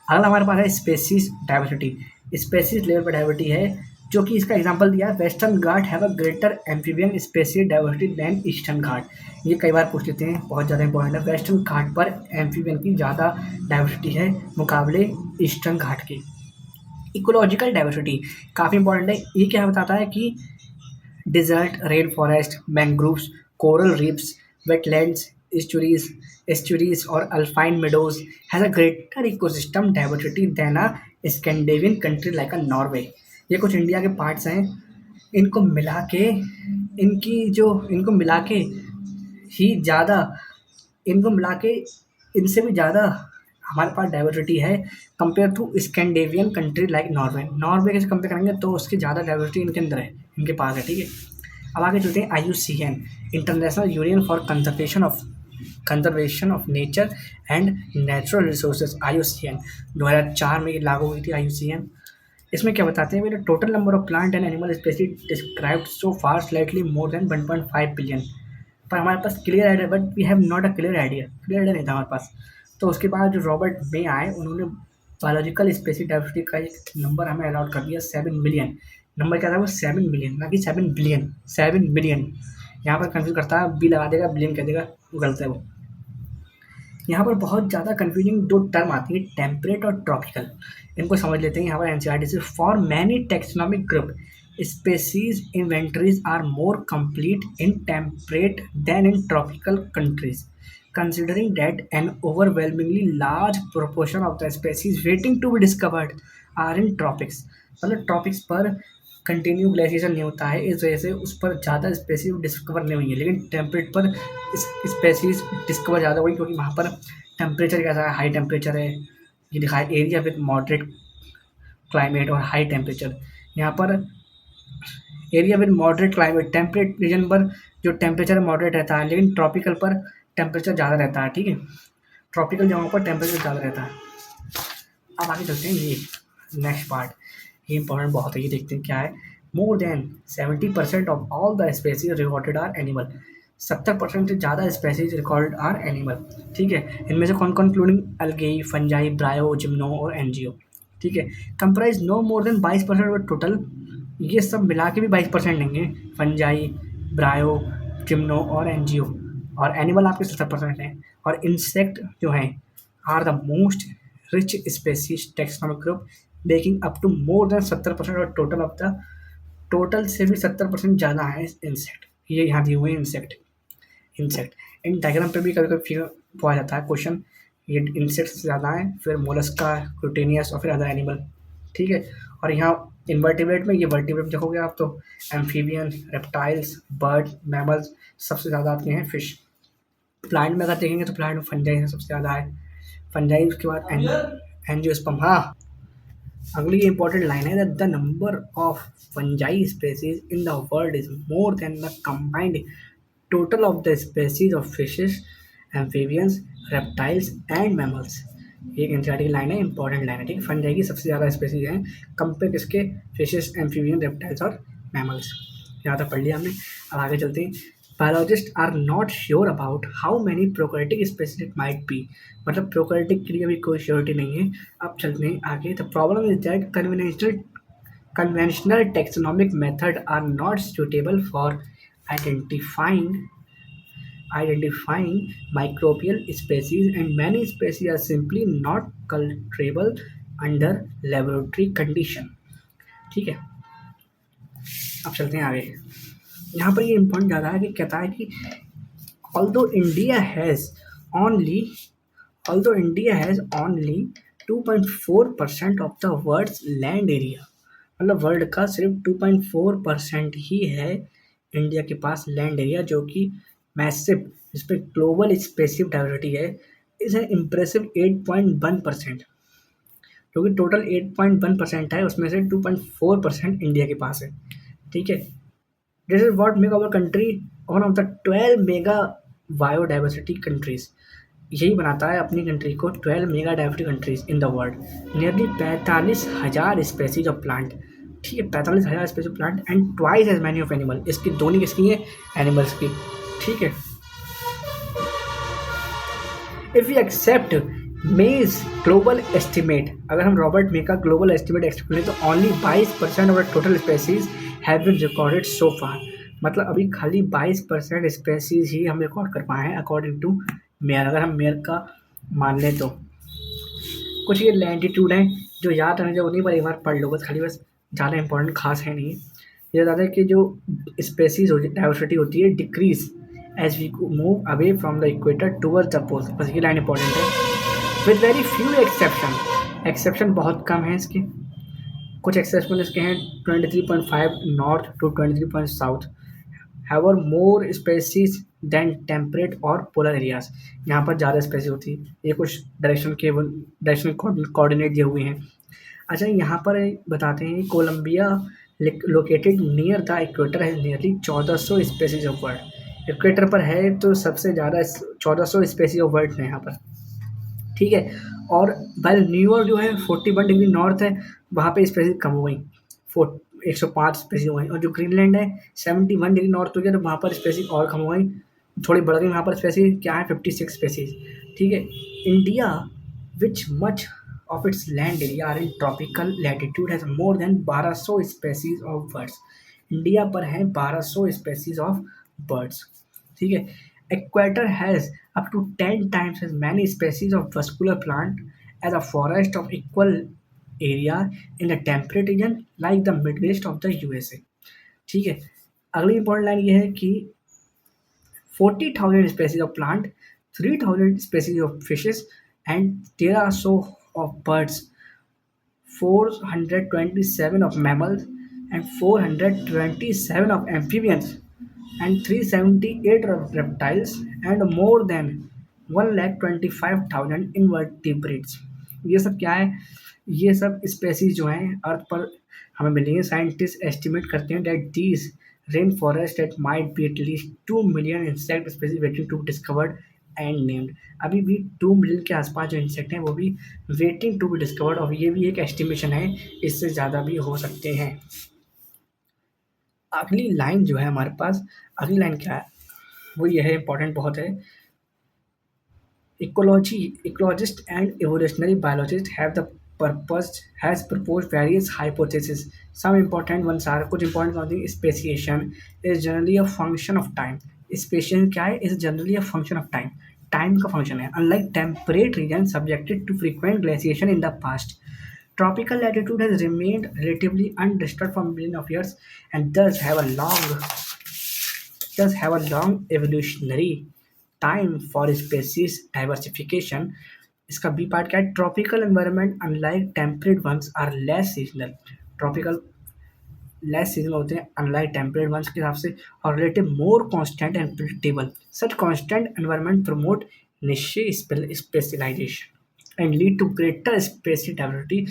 अगला हमारे पास है स्पेसीज डाइवर्सिटी। स्पेसीज लेवल पर डाइवर्सिटी है, जो कि इसका एग्जांपल दिया है western Ghat have a greater amphibian species diversity than eastern Ghat. ये कई बार पूछ लेते हैं, बहुत ज़्यादा इंपॉर्टेंट है। वेस्टर्न घाट पर एम्फीबियन की ज़्यादा डाइवर्सिटी है मुकाबले ईस्टर्न घाट की। इकोलॉजिकल डाइवर्सिटी काफ़ी इंपॉर्टेंट है। ये क्या बताता है कि desert, rainforest, mangroves, coral reefs, wetlands, estuaries, or alpine meadows has a greater ecosystem diversity than a Scandinavian country like a Norway. ये कुछ इंडिया के पार्ट्स हैं, इनको मिला के इनको मिला के ही ज़्यादा इनको मिला के इनसे भी ज़्यादा हमारे पास डाइवर्सिटी है compare to Scandinavian country like Norway. Norway से कंपेयर करेंगे तो उसकी ज़्यादा डाइवर्सिटी इनके अंदर है, इनके पास है। ठीक है, अब आगे चलते हैं। IUCN international union for conservation of nature and natural resources. IUCN 2004 में ये लागू हुई थी। IUCN इसमें क्या बताते हैं, मेरे total number of plant and animal species described so far slightly more than 1.5 billion. पर हमारे पास clear idea, but we have not a clear idea नहीं था हमारे पास। तो उसके बाद जो रॉबर्ट मे आए, उन्होंने बायोलॉजिकल स्पेसीज डाइवर्सिटी का एक नंबर हमें अलॉट कर दिया 7 मिलियन। नंबर क्या था वो 7 मिलियन, ना कि 7 बिलियन। 7 बिलियन यहाँ पर कन्फ्यूज करता है, बी लगा देगा, बिलियन कह देगा, वो गलत है वो। यहाँ पर बहुत ज़्यादा कन्फ्यूजिंग दो टर्म आती है, टेम्परेट और ट्रॉपिकल। इनको समझ लेते हैं। यहाँ पर एनसीईआरटी से, for many taxonomic group species inventories are more complete in temperate than in tropical countries, considering that an overwhelmingly large proportion of the species waiting to be discovered are in tropics। मतलब ट्रॉपिक्स पर कंटिन्यू ग्लेशिएशन नहीं होता है, इस वजह से उस पर ज़्यादा स्पेसीज डिस्कवर नहीं हुई है। लेकिन टेम्परेट पर स्पेसीज डिस्कवर ज़्यादा हुई, क्योंकि वहाँ पर टेम्परेचर कैसा है, हाई टेम्परेचर है। ये दिखा है एरिया विद मॉडरेट क्लाइमेट और हाई टेम्परेचर। यहाँ पर area with moderate climate, temperate region पर जो टेम्परेचर मॉडरेट रहता है, लेकिन ट्रॉपिकल पर टेम्परेचर ज़्यादा रहता है। ठीक है, ट्रॉपिकल जगहों पर टेम्परेचर ज़्यादा रहता है। अब आगे चलते हैं, ये नेक्स्ट पार्ट, ये इंपॉर्टेंट बहुत है। ये देखते हैं क्या है। More than 70% of all the species recorded are animal. 70% से ज़्यादा स्पेसीज रिकॉर्डेड आर एनिमल। ठीक है, इनमें से कौन कौन, including algae, fungi, bryo, gymno और एनजीओ। ठीक है, comprise no more than 22% of total. ये सब मिला के भी 22% देंगे, फंजाई, ब्रायो, जिम्नो और एनजीओ। और एनिमल आपके 70% हैं। और इंसेक्ट जो हैं are the most rich species taxonomic group, making up to more than 70% और टोटल ऑफ द टोटल से भी 70% ज़्यादा है इंसेक्ट। ये यहाँ दिए हुए इंसेक्ट। इन डायग्राम पे भी कभी कभी पूछा जाता है क्वेश्चन, ये इंसेक्ट से ज़्यादा है, फिर मोलस्का, क्रूटेनियस और फिर अदर एनिमल। ठीक है, और यहाँ इन्वर्टिब्रेट में, ये वर्टिब्रेट देखोगे आप तो एम्फीबियन, रेप्टाइल्स, बर्ड, मैमल्स सबसे ज़्यादा आते हैं। फिश, प्लांट में अगर देखेंगे तो प्लांट में फंजाई सबसे ज़्यादा है। फंजाई, उसके बाद एंजियोस्पर्म। हाँ, अगली इंपॉर्टेंट लाइन है, the number of fungi species in the world is more than the combined total of the species of fishes, amphibians, reptiles and mammals. ये एक एनसीईआरटी की लाइन है, इंपॉर्टेंट लाइन है। ठीक है, फंजाई की सबसे ज़्यादा स्पेसीज हैं कंपेयर किसके, फिशेस, एम्फीबियन, रेप्टाइल्स और मैमल्स। यहाँ तक पढ़ लिया हमने। अब आगे चलते हैं। Biologist are not sure about how many prokaryotic species it might be. मतलब प्रोकैरियोटिक के लिए भी कोई श्योरिटी नहीं है। अब चलते हैं आगे। The problem is that conventional taxonomic methods are not suitable for identifying microbial species, and many species are simply not cultivable under laboratory condition। ठीक है, अब चलते हैं आगे। यहाँ पर ये इम्पोर्टेंट ज़्यादा है कि कहता है कि although India has only 2.4% of the world's land area, मतलब वर्ल्ड का सिर्फ 2.4% ही है इंडिया के पास लैंड एरिया, जो कि मैसिव, इस पर ग्लोबल स्पेसिफिक डाइवर्सिटी है, इज है इम्प्रेसिव 8.1%। क्योंकि टोटल 8.1% है, उसमें से 2.4% इंडिया के पास है। ठीक है, this is what make our country one of the 12 mega biodiversity countries. यही बनाता है अपनी कंट्री को 12 mega diversity countries in the world. Nearly 45,000 species of plant. ठीक है, 45,000 species of plant and twice as many of animal. इसकी दोनों किसकी है, एनिमल्स की। ठीक है, if you accept May's global estimate, अगर हम रॉबर्ट मे का ग्लोबल एस्टिमेट एक्सेप्ट करें तो only 22% of the total species have been recorded so far. मतलब अभी खाली 22% स्पेसीज ही हम रिकॉर्ड कर पाए हैं अकॉर्डिंग टू मेयर। अगर हम मेयर का मान लें तो कुछ ये लैटिट्यूड हैं, जो याद रहने जो नहीं पर एक बार पढ़ लो बस, खाली बस, ज़्यादा इंपॉर्टेंट खास है नहीं। ये ज़्यादा है कि जो स्पेसीज होती डाइवर्सिटी होती है decrease as we move away from the equator towards the pole, बस ये लाइन इंपॉर्टेंट है। With very few exception, exception बहुत कम है इसके। कुछ एक्सेप्शन इसके हैं 23.5 नॉर्थ टू 23 साउथ, हैवर मोर स्पेसीज देन टेम्परेट और पोलर एरियाज। यहाँ पर ज़्यादा स्पेसीज होती है। ये कुछ डायरेक्शन कोऑर्डिनेट दिए हुए हैं। अच्छा यहाँ पर बताते हैं Colombia located near the equator है nearly 1400 species of word. Equator पर है तो सबसे ज़्यादा 1400 स्पेसीज ऑफ वर्ड है यहाँ पर, ठीक है। और भाई न्यूयॉर्क जो है 41 डिग्री नॉर्थ है, वहाँ पे स्पेसीज कम हो गई, 105 स्पेसीज हो गई। और जो ग्रीनलैंड है 71 डिग्री नॉर्थ हो गया, तो वहाँ पर स्पेसीज और कम हो गई, थोड़ी बढ़ गई। वहाँ पर स्पेसीज क्या है 56 स्पेसीज, ठीक है। India which much of its land area are in tropical latitude has more than 1200 species of birds. India पर है 1200 स्पेसीज ऑफ बर्ड्स, ठीक है। Equator has up to 10 times as many species of vascular plant as a forest of equal area in the temperate region like the Midwest of the USA, ठीक है। अगली इंपॉर्टेंट लाइन ये है कि 40,000 species of plant, 3,000 species of fishes and 1300 of birds, 427 of mammals and 427 of amphibians and 378 of reptiles and more than 125,000 invertebrates। ये सब क्या है? ये सब स्पेसीज जो हैं अर्थ पर हमें मिलेंगे। साइंटिस्ट एस्टिमेट करते हैं that these rain forest at might be at least 2 million insect species waiting to discovered and named. अभी भी 2 मिलियन के आसपास जो इंसेक्ट हैं वो भी वेटिंग टू बी डिस्कवर्ड, और ये भी एक एस्टिमेशन है, इससे ज़्यादा भी हो सकते हैं। अगली लाइन जो है हमारे पास, अगली लाइन क्या है वो ये है, इंपॉर्टेंट बहुत है। Ecologists and evolutionary biologists have the purpose has proposed various hypotheses. Some important ones are कुछ important होती है। Speciation is generally a function of time. Speciation क्या है? is generally a function of time. Time का function है। Unlike temperate regions subjected to frequent glaciation in the past, tropical latitude has remained relatively undisturbed for millions of years and thus have a long evolutionary time for species diversification. इसका बी पार्ट क्या है? Tropical environment unlike temperate ones are less seasonal. Tropical less seasonal होते हैं अनलाइक टेम्परेट वंस के हिसाब से, और relative more constant and predictable. Such constant environment promote niche specialization and lead to greater space diversity.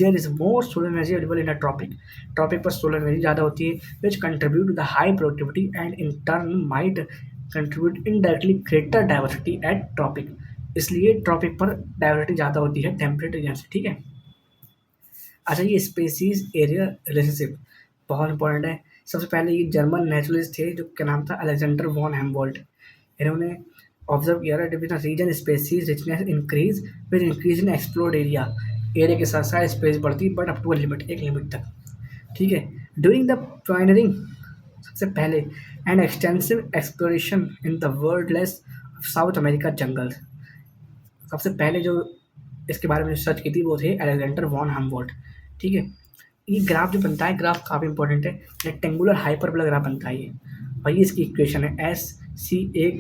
There is more solar energy available in a tropic. Tropic पर solar energy ज़्यादा होती है, which contribute to the high productivity and in turn might contribute indirectly greater diversity at tropic. इसलिए ट्रॉपिक पर डाइवर्सिटी ज़्यादा होती है टेम्परेट रीजन से, ठीक है। अच्छा ये स्पेसीज एरिया रिलेशनशिप बहुत इंपॉर्टेंट है। सबसे पहले ये जर्मन नेचुरलिस्ट थे जो क्या नाम था, अलेक्जेंडर वॉन हेमवोल्ट। इन्होंने ऑब्जर्व किया था different region species richness increase with increase in explored area. Area के साथ साथ स्पेस बढ़ती but up to a limit, एक लिमिट तक, ठीक है। ड्यूरिंग द पायनियरिंग, सबसे पहले and extensive exploration in the wilderness South America jungles, सबसे पहले जो इसके बारे में सर्च की थी वो थे अलेक्जेंडर वॉन हेमवोल्ट, ठीक है। ये ग्राफ जो बनता है, ग्राफ काफ़ी इंपॉर्टेंट है, रेक्टेंगुलर हाइपरबोला ग्राफ बनता है ये, और ये इसकी इक्वेशन है एस सी ए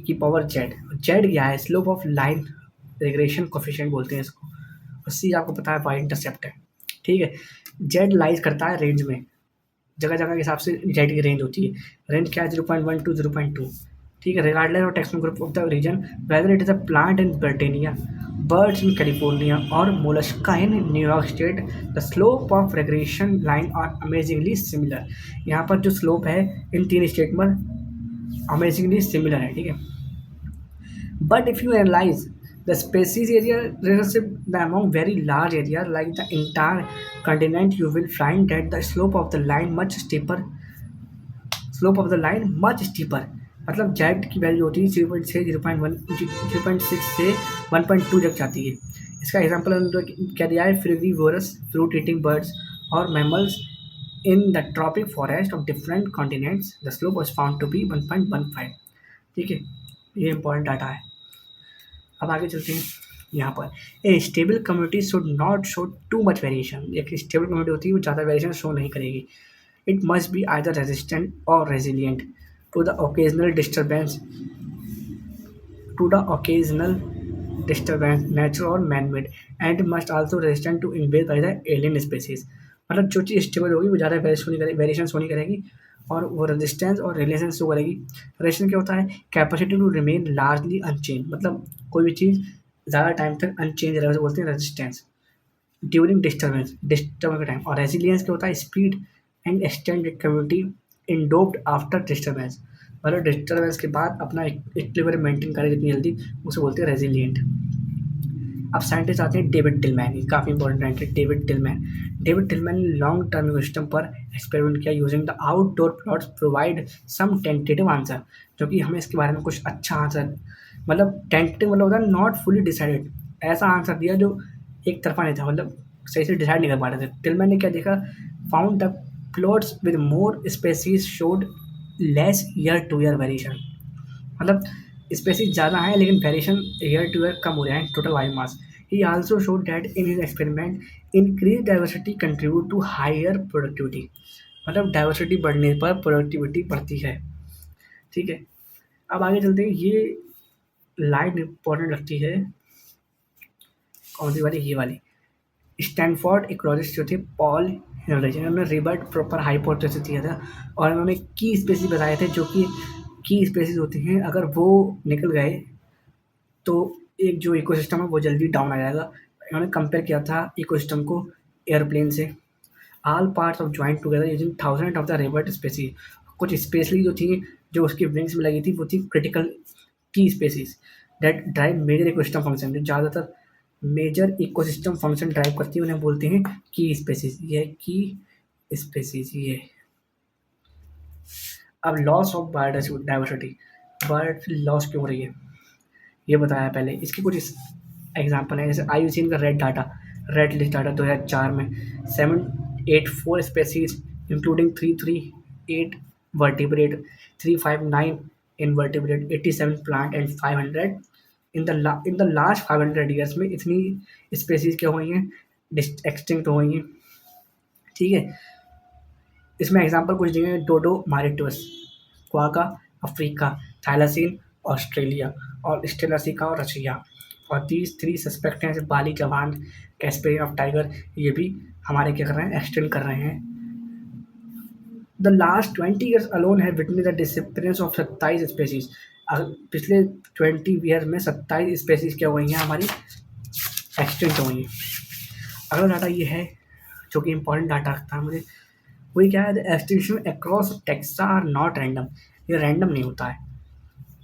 की पावर जेड। जेड क्या है? Slope of line regression coefficient बोलते हैं इसको, और सी आपको पता है वाई इंटरसेप्ट है, ठीक है। जेड लाइज करता है रेंज में, जगह जगह के हिसाब से जेड की रेंज होती है। रेंज क्या है? 0.1 to 0.2, ठीक है। Regardless of taxonomic group of the region, whether it is a plant in Britannia, birds in California और mollusca in New York state, the slope of regression line are amazingly similar. यहाँ पर जो स्लोप है इन 3 स्टेट में अमेजिंगली सिमिलर है, ठीक है। But if you analyze the species area relationship among very large areas like the entire continent, you will find that the slope of the line much steeper. मतलब जेड की वैल्यू होती है 0.6 0.1 0.6 से 1.2 तक जाती है। इसका एग्जाम्पल क्या दिया है? फ्रूगिवोरस फ्रूट ईटिंग बर्ड्स और mammals in the tropic forest of different continents the slope was found to be 1.15, ठीक है। ये इंपॉर्टेंट डाटा है। अब आगे चलते हैं। यहाँ पर a stable community should not show too much variation. एक स्टेबल कम्युनिटी होती है वो ज़्यादा वेरिएशन शो नहीं करेगी। It must be either resistant और resilient to the occasional disturbance to the occasional disturbance natural और man made and must also resistant to invade by the alien species. मतलब जो चीज़ स्टेबल होगी वो ज़्यादा वेरिएशन होनी करेगी और वो रेजिस्टेंस और रिलेशन शो करेगी। रेजिस्टेंस क्या होता है? Capacity to remain largely unchanged, मतलब कोई भी चीज़ ज़्यादा टाइम तक अनचेंज रहे उसे बोलते हैं रेजिस्टेंस ड्यूरिंग डिस्टर्बेंस के टाइम। और रेसिलियंस क्या होता है? स्पीड एंड एक्सटेंडेड कम्युनिटी इंडोप्ड आफ्टर डिस्टर्बेंस, मतलब डिस्टर्बेंस के बाद अपना इक्विलिब्रियम मेंटेन करे जितनी जल्दी, उसे बोलते हैं रेजिलियंट। अब साइंटिस्ट आते हैं डेविड टिलमैन, ये काफ़ी important scientist David Tilman. David Tilman ने लॉन्ग टर्म सिस्टम पर एक्सपेरिमेंट किया using the outdoor plots provide some tentative answer, जो कि हमें इसके बारे में कुछ अच्छा आंसर, मतलब टेंटेटिव मतलब होता है नॉट फुली डिसाइडेड, ऐसा आंसर दिया जो एक तरफा नहीं था, मतलब सही से डिसाइड नहीं कर पा रहे थे। टिलमैन ने क्या देखा? Found the plots with more species showed less year to year variation, मतलब स्पेसीज ज़्यादा हैं लेकिन वेरिएशन ईयर टू ईयर कम हो रहा है total biomass. He also showed that in his experiment increase diversity contribute to higher productivity, मतलब डाइवर्सिटी बढ़ने पर प्रोडक्टिविटी बढ़ती है। ठीक है, अब आगे चलते हैं। ये लाइन इंपॉर्टेंट लगती है, कौन सी वाली? ये वाली। स्टैनफोर्ड इकोलॉजिस्ट जो थे पॉल हेनरिच, इन्होंने रिबर्ट प्रॉपर हाइपोथेसिस दिया था और इन्होंने की स्पेसीज बताए थे, जो कि की स्पेसीज होती हैं अगर वो निकल गए तो एक जो इकोसिस्टम है वो जल्दी डाउन आ जाएगा। इन्होंने कंपेयर किया था इकोसिस्टम को एयरप्लेन से। All parts of joint together using thousand of the rivet species. कुछ स्पेशली जो थी, जो उसकी विंग्स में लगी थी, वो थी critical key species that drive major ecosystem function, जो ज़्यादातर मेजर इकोसिस्टम फंक्शन ड्राइव करती है उन्हें बोलते हैं की स्पेसीज। ये की स्पेसीज ये। अब loss of biodiversity, biodiversity loss क्यों हो रही है ये बताया पहले। इसके कुछ एग्जाम्पल हैं, जैसे आईयूसीएन का रेड लिस्ट डाटा 2004 में 784 species including 338 vertebrate, 359 invertebrate, 87 plant and 500 in the last 500 years में इतनी स्पेसीज क्या हुई हैं? एक्सटिंक्ट हुई हैं। ठीक है, इसमें एग्जांपल कुछ दिए हैं। डोडो मारिटोस, क्वाका अफ्रीका, थाइलासीन ऑस्ट्रेलिया और स्टेलासिका और रशिया। और दीज थ्री सस्पेक्ट हैं, जैसे बाली जवान, कैस्पेरियन ऑफ टाइगर, ये भी हमारे क्या कर रहे हैं? एक्सटेंड कर रहे हैं। द लास्ट 20 ईयर्स अलोन है witness the disappearance of 27 species. पिछले 20 ईयर में 27 स्पेसीज क्या हुई हैं हमारी? एक्सटेंट हुई हैं। अगला डाटा ये है जो कि इंपॉर्टेंट डाटा रखता है मुझे, वही क्या है? The extinction across taxa are not random, ये रैंडम नहीं होता है।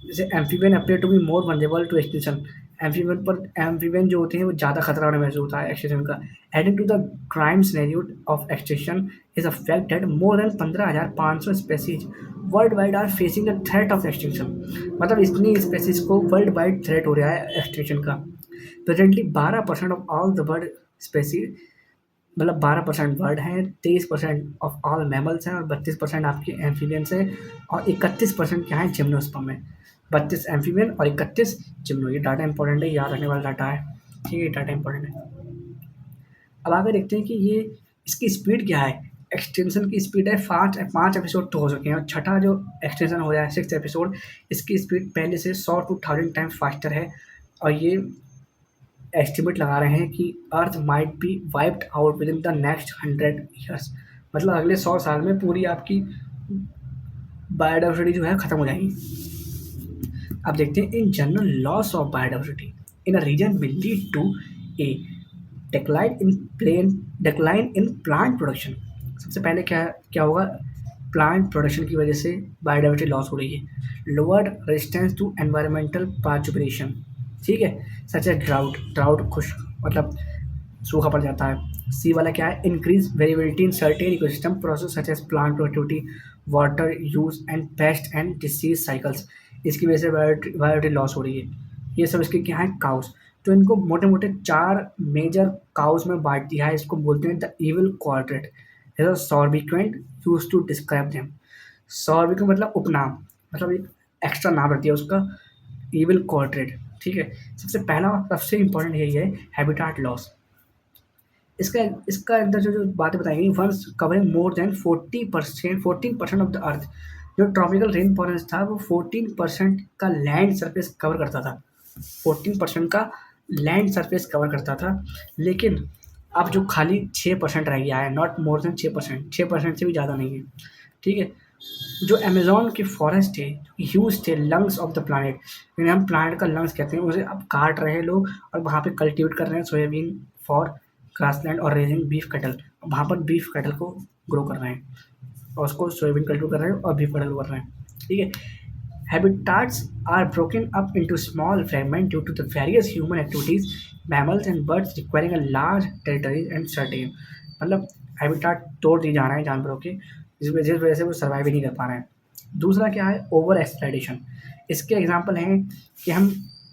जैसे amphibian appear to be more vulnerable to extinction, amphibian जो होते हैं वो ज़्यादा खतरा उन्हें महसूस होता है एक्सटिंक्शन का। Adding to the crime scenario of extinction is a fact that more than 15,500 species world wide are facing the threat of extinction, मतलब इतनी स्पेसीज को वर्ल्ड वाइड थ्रेट हो रहा है एक्सटिंक्शन का। Presently 12% of all the bird species, मतलब 12% बर्ड हैं, 23% ऑफ ऑल मैमल्स हैं और 32% आपके एम्फीबियंस हैं और 31% क्या है? जिम्नोस्पर्म है। 32 एम्फीबियन और 31 जिम्नो। ये डाटा इंपॉर्टेंट है, याद रखने वाला डाटा है। ठीक है, ये डाटा इंपॉर्टेंट है। अब आगे देखते हैं कि ये इसकी स्पीड क्या है। एक्सटेंशन की स्पीड है 5 एपिसोड तो हो चुके हैं और छठा जो एक्सटेंशन हो रहा है 6th एपिसोड, इसकी स्पीड पहले से 100 to 1000 टाइम्स फास्टर है। और ये एस्टिमेट लगा रहे हैं कि earth might be wiped out within the next 100 years, मतलब अगले 100 साल में पूरी आपकी बायोडाइवर्सिटी जो है ख़त्म हो जाएगी। अब देखते हैं in general loss of biodiversity in a region will lead to a decline in plant production. सबसे पहले क्या क्या होगा? प्लांट प्रोडक्शन की वजह से बायोडाइवर्सिटी लॉस हो रही है। लोअर्ड रेजिस्टेंस टू एनवायरमेंटल पार्चुपेशन, ठीक है, सच ए ड्राउट खुश्क, मतलब सूखा पड़ जाता है। सी वाला क्या है? Increase variability in certain ecosystem process such as plant productivity, water use and pest and disease cycles. इसकी वजह से बायोडिवर्सिटी लॉस हो रही है। ये सब इसके क्या है? काउस। तो इनको मोटे मोटे 4 मेजर काउस में बांट दिया है। इसको बोलते हैं the evil quartet. Sobriquet use to describe them. Sobriquet मतलब उपनाम, मतलब एक एक्स्ट्रा नाम रहती है उसका, इविल क्वाड्रेट। ठीक है। सबसे पहला और सबसे इम्पोर्टेंट यही है हैबिटाट लॉस। इसका इसका अंदर जो बातें बताई गई, ones covering more than 14% of the earth. जो ट्रॉपिकल रेन फॉरेस्ट था वो 14% का लैंड सरफेस कवर करता था, 14% का लैंड सरफेस कवर करता था। लेकिन अब जो खाली 6% रह गया है, नॉट मोर देन 6%, 6% से भी ज़्यादा नहीं है, ठीक है। जो अमेज़न के फॉरेस्ट थे, ह्यूज थे, लंग्स ऑफ द प्लैनेट, जिन्हें हम प्लैनेट का लंग्स कहते हैं, उसे अब काट रहे हैं लोग और वहाँ पे कल्टीवेट कर रहे हैं सोयाबीन फॉर ग्रासलैंड और रेजिंग बीफ कैटल। वहाँ पर बीफ कैटल को ग्रो कर रहे हैं और उसको सोयाबीन कल्टीवेट कर रहे हैं और बीफ कैटल कर रहे हैं, ठीक है। Habitats are broken up into small fragments due to the various human activities, mammals and birds requiring a large territories and certain, मतलब हैबिटाट तोड़ दिए जा रहे हैं जानवरों के, जिस वजह से वो सर्वाइव ही नहीं कर पा रहे हैं। दूसरा क्या है, ओवर एक्सप्लॉइटेशन। इसके एग्जांपल हैं कि हम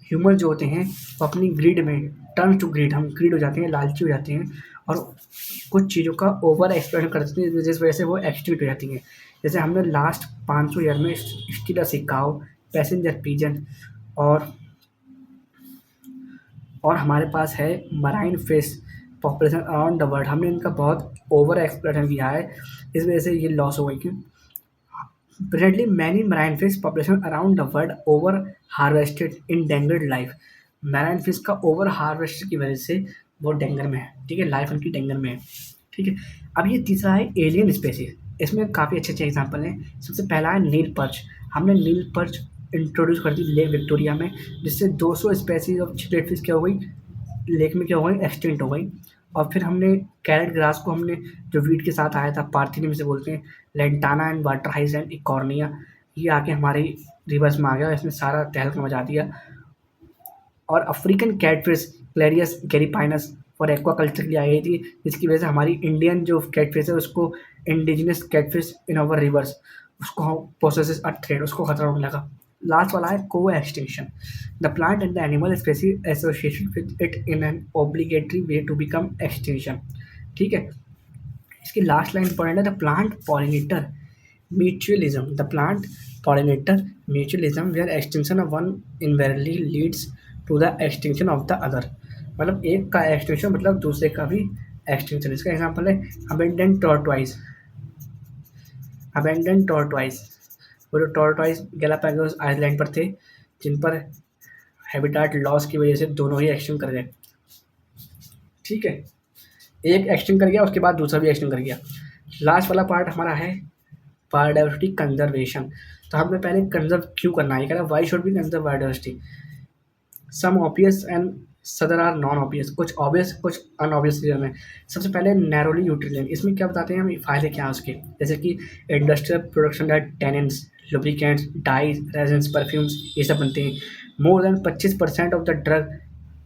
ह्यूमन जो होते हैं वो अपनी ग्रीड में, टर्न टू ग्रीड, हम ग्रीड हो जाते हैं, लालची हो जाते हैं और कुछ चीज़ों का ओवर एक्सप्लॉइट करते हैं, जिस वजह से वो एक्सटिंक्ट हो जाती हैं। जैसे हमने लास्ट 500 ईयर में स्टीला सिकाओ, पैसेंजर पिजन और हमारे पास है marine fish population around the world, हमने इनका बहुत ओवर एक्सप्लॉइटेशन किया है, इस वजह से ये लॉस हो गई। क्यों? Presently many marine fish population around the world over harvested endangered life. Marine fish का ओवर हार्वेस्ट की वजह से वो डेंगर में है, ठीक है, लाइफ उनकी डेंगर में है, ठीक है। अब ये तीसरा है एलियन स्पेसीज। इसमें काफ़ी अच्छे अच्छे एग्जांपल हैं। सबसे पहला है नील पर्च। हमने नील पर्च इंट्रोड्यूस कर दी लेक विक्टोरिया में, जिससे 200 स्पेसीज ऑफ चिलेट फिश क्या हो गई, लेक में क्या हो गई, एक्सटिंक्ट हो गई। और फिर हमने कैरेट ग्रास को हमने, जो वीट के साथ आया था, पार्थिनियम से बोलते हैं, लेंटाना एंड वाटर हाइस एंड इकॉर्निया, ये आके हमारी रिवर्स में आ गया, इसने सारा तहलका मचा दिया। और African catfish Clarias gariepinus for aquaculture के लिए आई थी, जिसकी वजह से हमारी इंडियन जो कैटफिश है उसको, indigenous catfish in our rivers, उसको पोसेसेस अ थ्रेट, उसको खतरा होने लगा। लास्ट वाला है को extinction. The plant and the animal species association with it in an obligatory way to become extinction, ठीक है। इसकी लास्ट लाइन इंपॉर्टेंट है, the plant pollinator mutualism. The plant pollinator mutualism where extinction of one invariably leads to the extinction of the other. मतलब एक का एक्सटिंक्शन मतलब दूसरे का भी एक्सटिंक्शन। इसका एग्जांपल है अबेंडेंट टॉर्टवाइज। अबेंडेंट टॉर्टवाइज, वो जो टॉर्टवाइज गैलापागोस आइलैंड पर थे, जिन पर हैबिटाट लॉस की वजह से दोनों ही एक्सटिंक्ट कर गए, ठीक है। एक एक्सटिंक्ट कर गया, उसके बाद दूसरा भी एक्सटिंक्ट कर गया। लास्ट वाला पार्ट हमारा है बायोडाइवर्सिटी कंजर्वेशन। तो हमें पहले कंजर्व क्यों करना है, कह रहा है why should be conserve biodiversity. Some obvious and सदर आर नॉन ऑब्वियस, कुछ ऑब्वियस कुछ अनऑब्वियस रीजन है। सबसे पहले नैरोली यूटिलिटी, इसमें क्या बताते हैं हम फ़ायदे क्या हैं उसके, जैसे कि इंडस्ट्रियल प्रोडक्शन है, tannins, lubricants, dyes, resins, perfumes, ये सब बनते हैं। More than 25% of the drug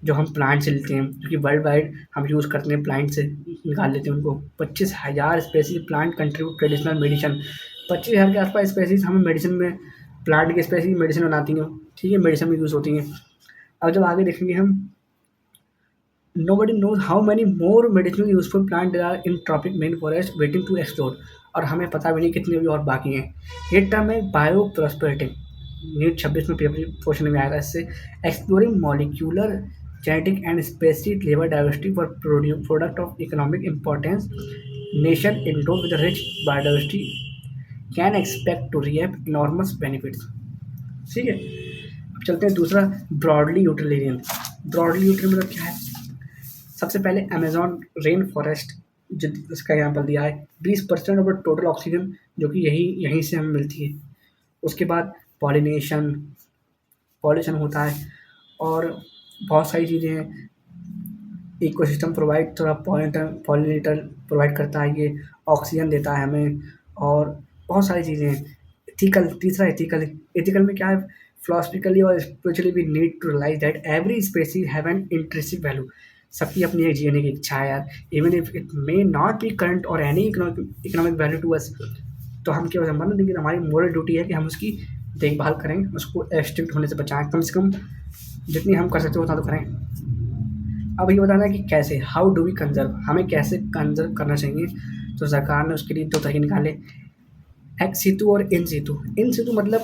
जो हम प्लांट से लेते हैं, क्योंकि वर्ल्ड वाइड हम यूज़ करते हैं, प्लांट से निकाल लेते हैं उनको। 25,000 species plant contribute traditional medicine, 25,000 के आसपास स्पेसीज हमें मेडिसिन में, प्लांट के स्पेसीज मेडिसिन बनाती हैं, ठीक है, मेडिसिन में यूज़ होती हैं। अब जब आगे देखेंगे हम, nobody knows how many more medicinal useful plants there are in tropic main forest waiting to explore, और हमें पता भी नहीं कितने भी और बाकी हैं। ये टर्म है बायो प्रोस्पेरिटी, नीट 26 में पेपर क्वेश्चन में आया था इससे। Exploring molecular genetic and species level diversity for product of economic importance, nation endowed with rich biodiversity can expect to reap enormous benefits, ठीक है। अब चलते हैं दूसरा, ब्रॉडली यूटिलिटेरियन। ब्रॉडली यूटिलिटेरियन मतलब क्या है, सबसे पहले अमेजॉन रेन फॉरेस्ट, जो इसका एग्जाम्पल दिया है, 20% ऑफ टोटल ऑक्सीजन जो कि यहीं से हमें मिलती है। उसके बाद पॉल्यूशन होता है और बहुत सारी चीज़ें हैं। इकोसिस्टम प्रोवाइड, थोड़ा पॉलिनेटर प्रोवाइड करता है, ये ऑक्सीजन देता है हमें, और बहुत सारी चीज़ें हैं। एथिकल, तीसरा एथिकल। एथिकल में क्या है, फिलोसफिकली और spiritually we need to realise that every species have an intrinsic value. सबकी अपनी एक जीने की इच्छा है यार, even if it may not be current और any economic value to us, तो हम क्या मान लेंगे, हमारी मोरल ड्यूटी है कि हम उसकी देखभाल करें, उसको एक्सटिंक्ट होने से बचाएं, कम से कम जितनी हम कर सकते हो उतना तो करें। अब ये बताना है कि कैसे, हाउ डू वी कंजर्व, हमें कैसे कंजर्व करना चाहिए। तो सरकार ने उसके लिए 2 तरीके निकाले, एक्स सितु और इन सितु। इन सितु मतलब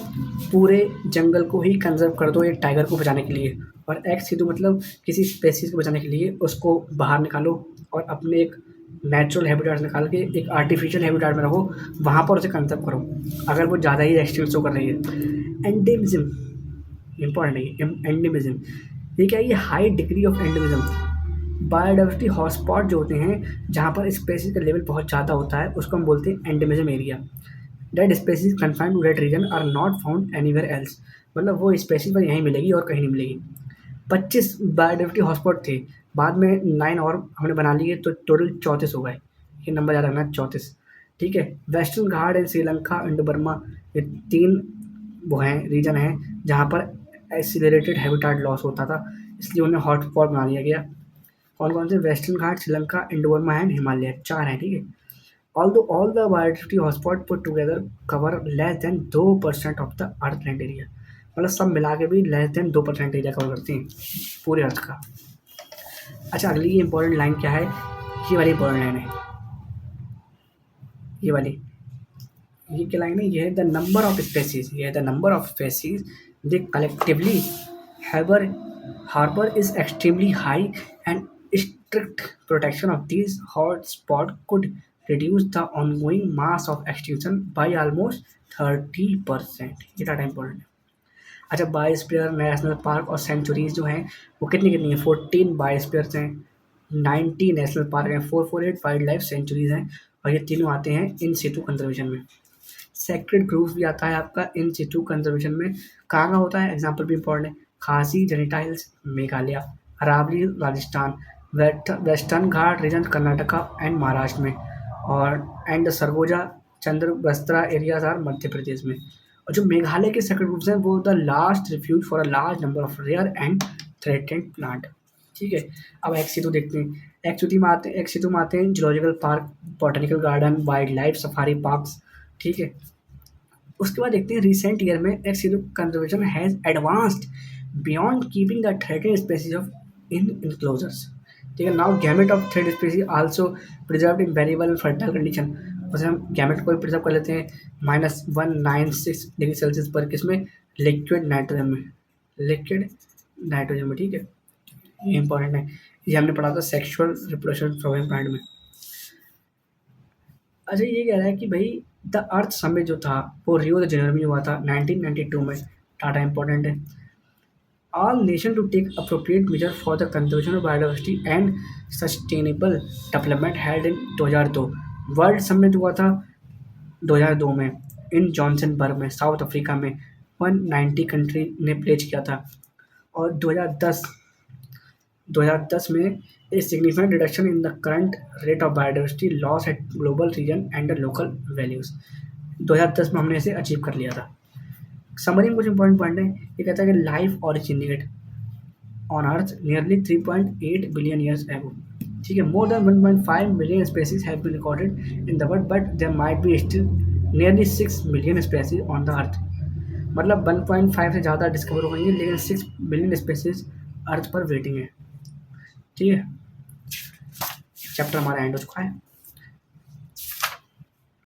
पूरे जंगल को ही कंजर्व कर दो एक टाइगर को बचाने के लिए, और एक्स सीधू मतलब किसी स्पेसीज को बचाने के लिए उसको बाहर निकालो और अपने एक नेचुरल हैबिटेट निकाल के एक आर्टिफिशियल हैबिटेट में रखो, वहाँ पर उसे कंजर्व करो अगर वो ज़्यादा ही एक्सट्रीम शो कर रही है। एंडेमिज्म इंपॉर्टेंट है, एंडेमिज्म ये क्या है, ये high degree of endemism. Biodiversity hotspot जो होते हैं जहाँ पर स्पेसीज का लेवल बहुत ज़्यादा होता है उसको हम बोलते हैं endemism area. That species confined to that region are not found anywhere else, मतलब वो स्पेसीज पर यहीं मिलेगी और कहीं नहीं मिलेगी। 25 बायोडाइवर्सिटी हॉटस्पॉट थे, बाद में 9 और हमने बना लिए तो टोटल 34 हो गए। ये नंबर याद रखना 34, ठीक है। Western Ghat and Sri Lanka Indo Burma, ये 3 वो हैं रीजन हैं जहाँ पर एक्सीलरेटेड हैबिटाट लॉस होता था, इसलिए उन्हें हॉटस्पॉट बना दिया गया। कौन कौन से? Western Ghat, Sri Lanka, Indo Burma and Himalaya, 4 हैं, ठीक है। Although all the biodiversity hotspot put together cover less than 2% of the earth land area, मतलब सब मिला के भी लेस देन 2% एरिया कवर करती हैं पूरे अर्थ का। अच्छा, अगली इंपॉर्टेंट लाइन क्या है? ये वाली इंपॉर्टेंट लाइन है, ये वाली, ये क्या लाइन है? ये है द नंबर ऑफ स्पेसीज, ये है the number of species they collectively have harbour is extremely high and strict protection of these hotspot could reduce the ongoing mass of extinction by almost 30%। ये डाटा इंपॉर्टेंट है। अच्छा, बायोस्फीयर नेशनल पार्क और सेंचुरीज जो हैं वो कितनी कितनी है? 14 बायोस्फीयर्स हैं, 90 नेशनल पार्क हैं, 448 वाइल्ड लाइफ सेंचुरीज हैं, और ये तीनों आते हैं इन सितु कंजर्वेशन में। सेक्रेड ग्रूव्स भी आता है आपका इन सितु कंजर्वेशन में। कहाँ का होता है? एग्जाम्पल भी इंपॉर्टेंट है, Khasi Jaintia hills Meghalaya, Aravalli Rajasthan, western Ghat region Karnataka and Maharashtra में, और and Surguja Chanda Bastar areas are Madhya Pradesh में। और जो मेघालय के सेक्रेड ग्रुप्स हैं वो the last refuge for a large number of rare and threatened plant, ठीक है। अब एक्सिटू देखते हैं। एक्सिटू में आते हैं zoological park, botanical garden, wild life safari parks, ठीक है। उसके बाद देखते हैं रिसेंट ईयर में ex situ conservation has advanced beyond keeping the threatened species of in enclosures, ठीक है। Now gamete of thread species also preserved in variable and fertile condition, उसे हम गैमेट को भी प्रिजर्व कर लेते हैं -196 डिग्री सेल्सियस पर, किसमें? लिक्विड नाइट्रोजन में, लिक्विड नाइट्रोजन में, ठीक है। ये इंपॉर्टेंट है, ये हमने पढ़ा था सेक्सुअल रिप्रोडक्शन प्रोग्राम प्लांट में। अच्छा, ये कह रहा है कि भाई द अर्थ समिट जो था वो रियो द जेनेरो में हुआ था 1992 में, टाटा इंपॉर्टेंट है। All nations to take appropriate measure for the conservation of biodiversity and sustainable development held in 2002। World summit हुआ था 2002 में इन जॉनसनबर्ग में, साउथ अफ्रीका में। 190 कंट्री ने प्लेज किया था। और 2010 में a significant reduction in the current rate of biodiversity loss at global region and local values, 2010 में हमने इसे अचीव कर लिया था। समरी में कुछ इंपॉर्टेंट पॉइंट है। ये कहता है कि life originate on earth nearly 3.8 billion years ago, ठीक है। More than 1.5 million species have been recorded in the world but there might be still nearly 6 million species on the earth, मतलब 1.5 से ज़्यादा डिस्कवर हो गई है लेकिन 6 मिलियन स्पेसीज अर्थ पर वेटिंग है, ठीक है। चैप्टर हमारा एंड हो चुका है।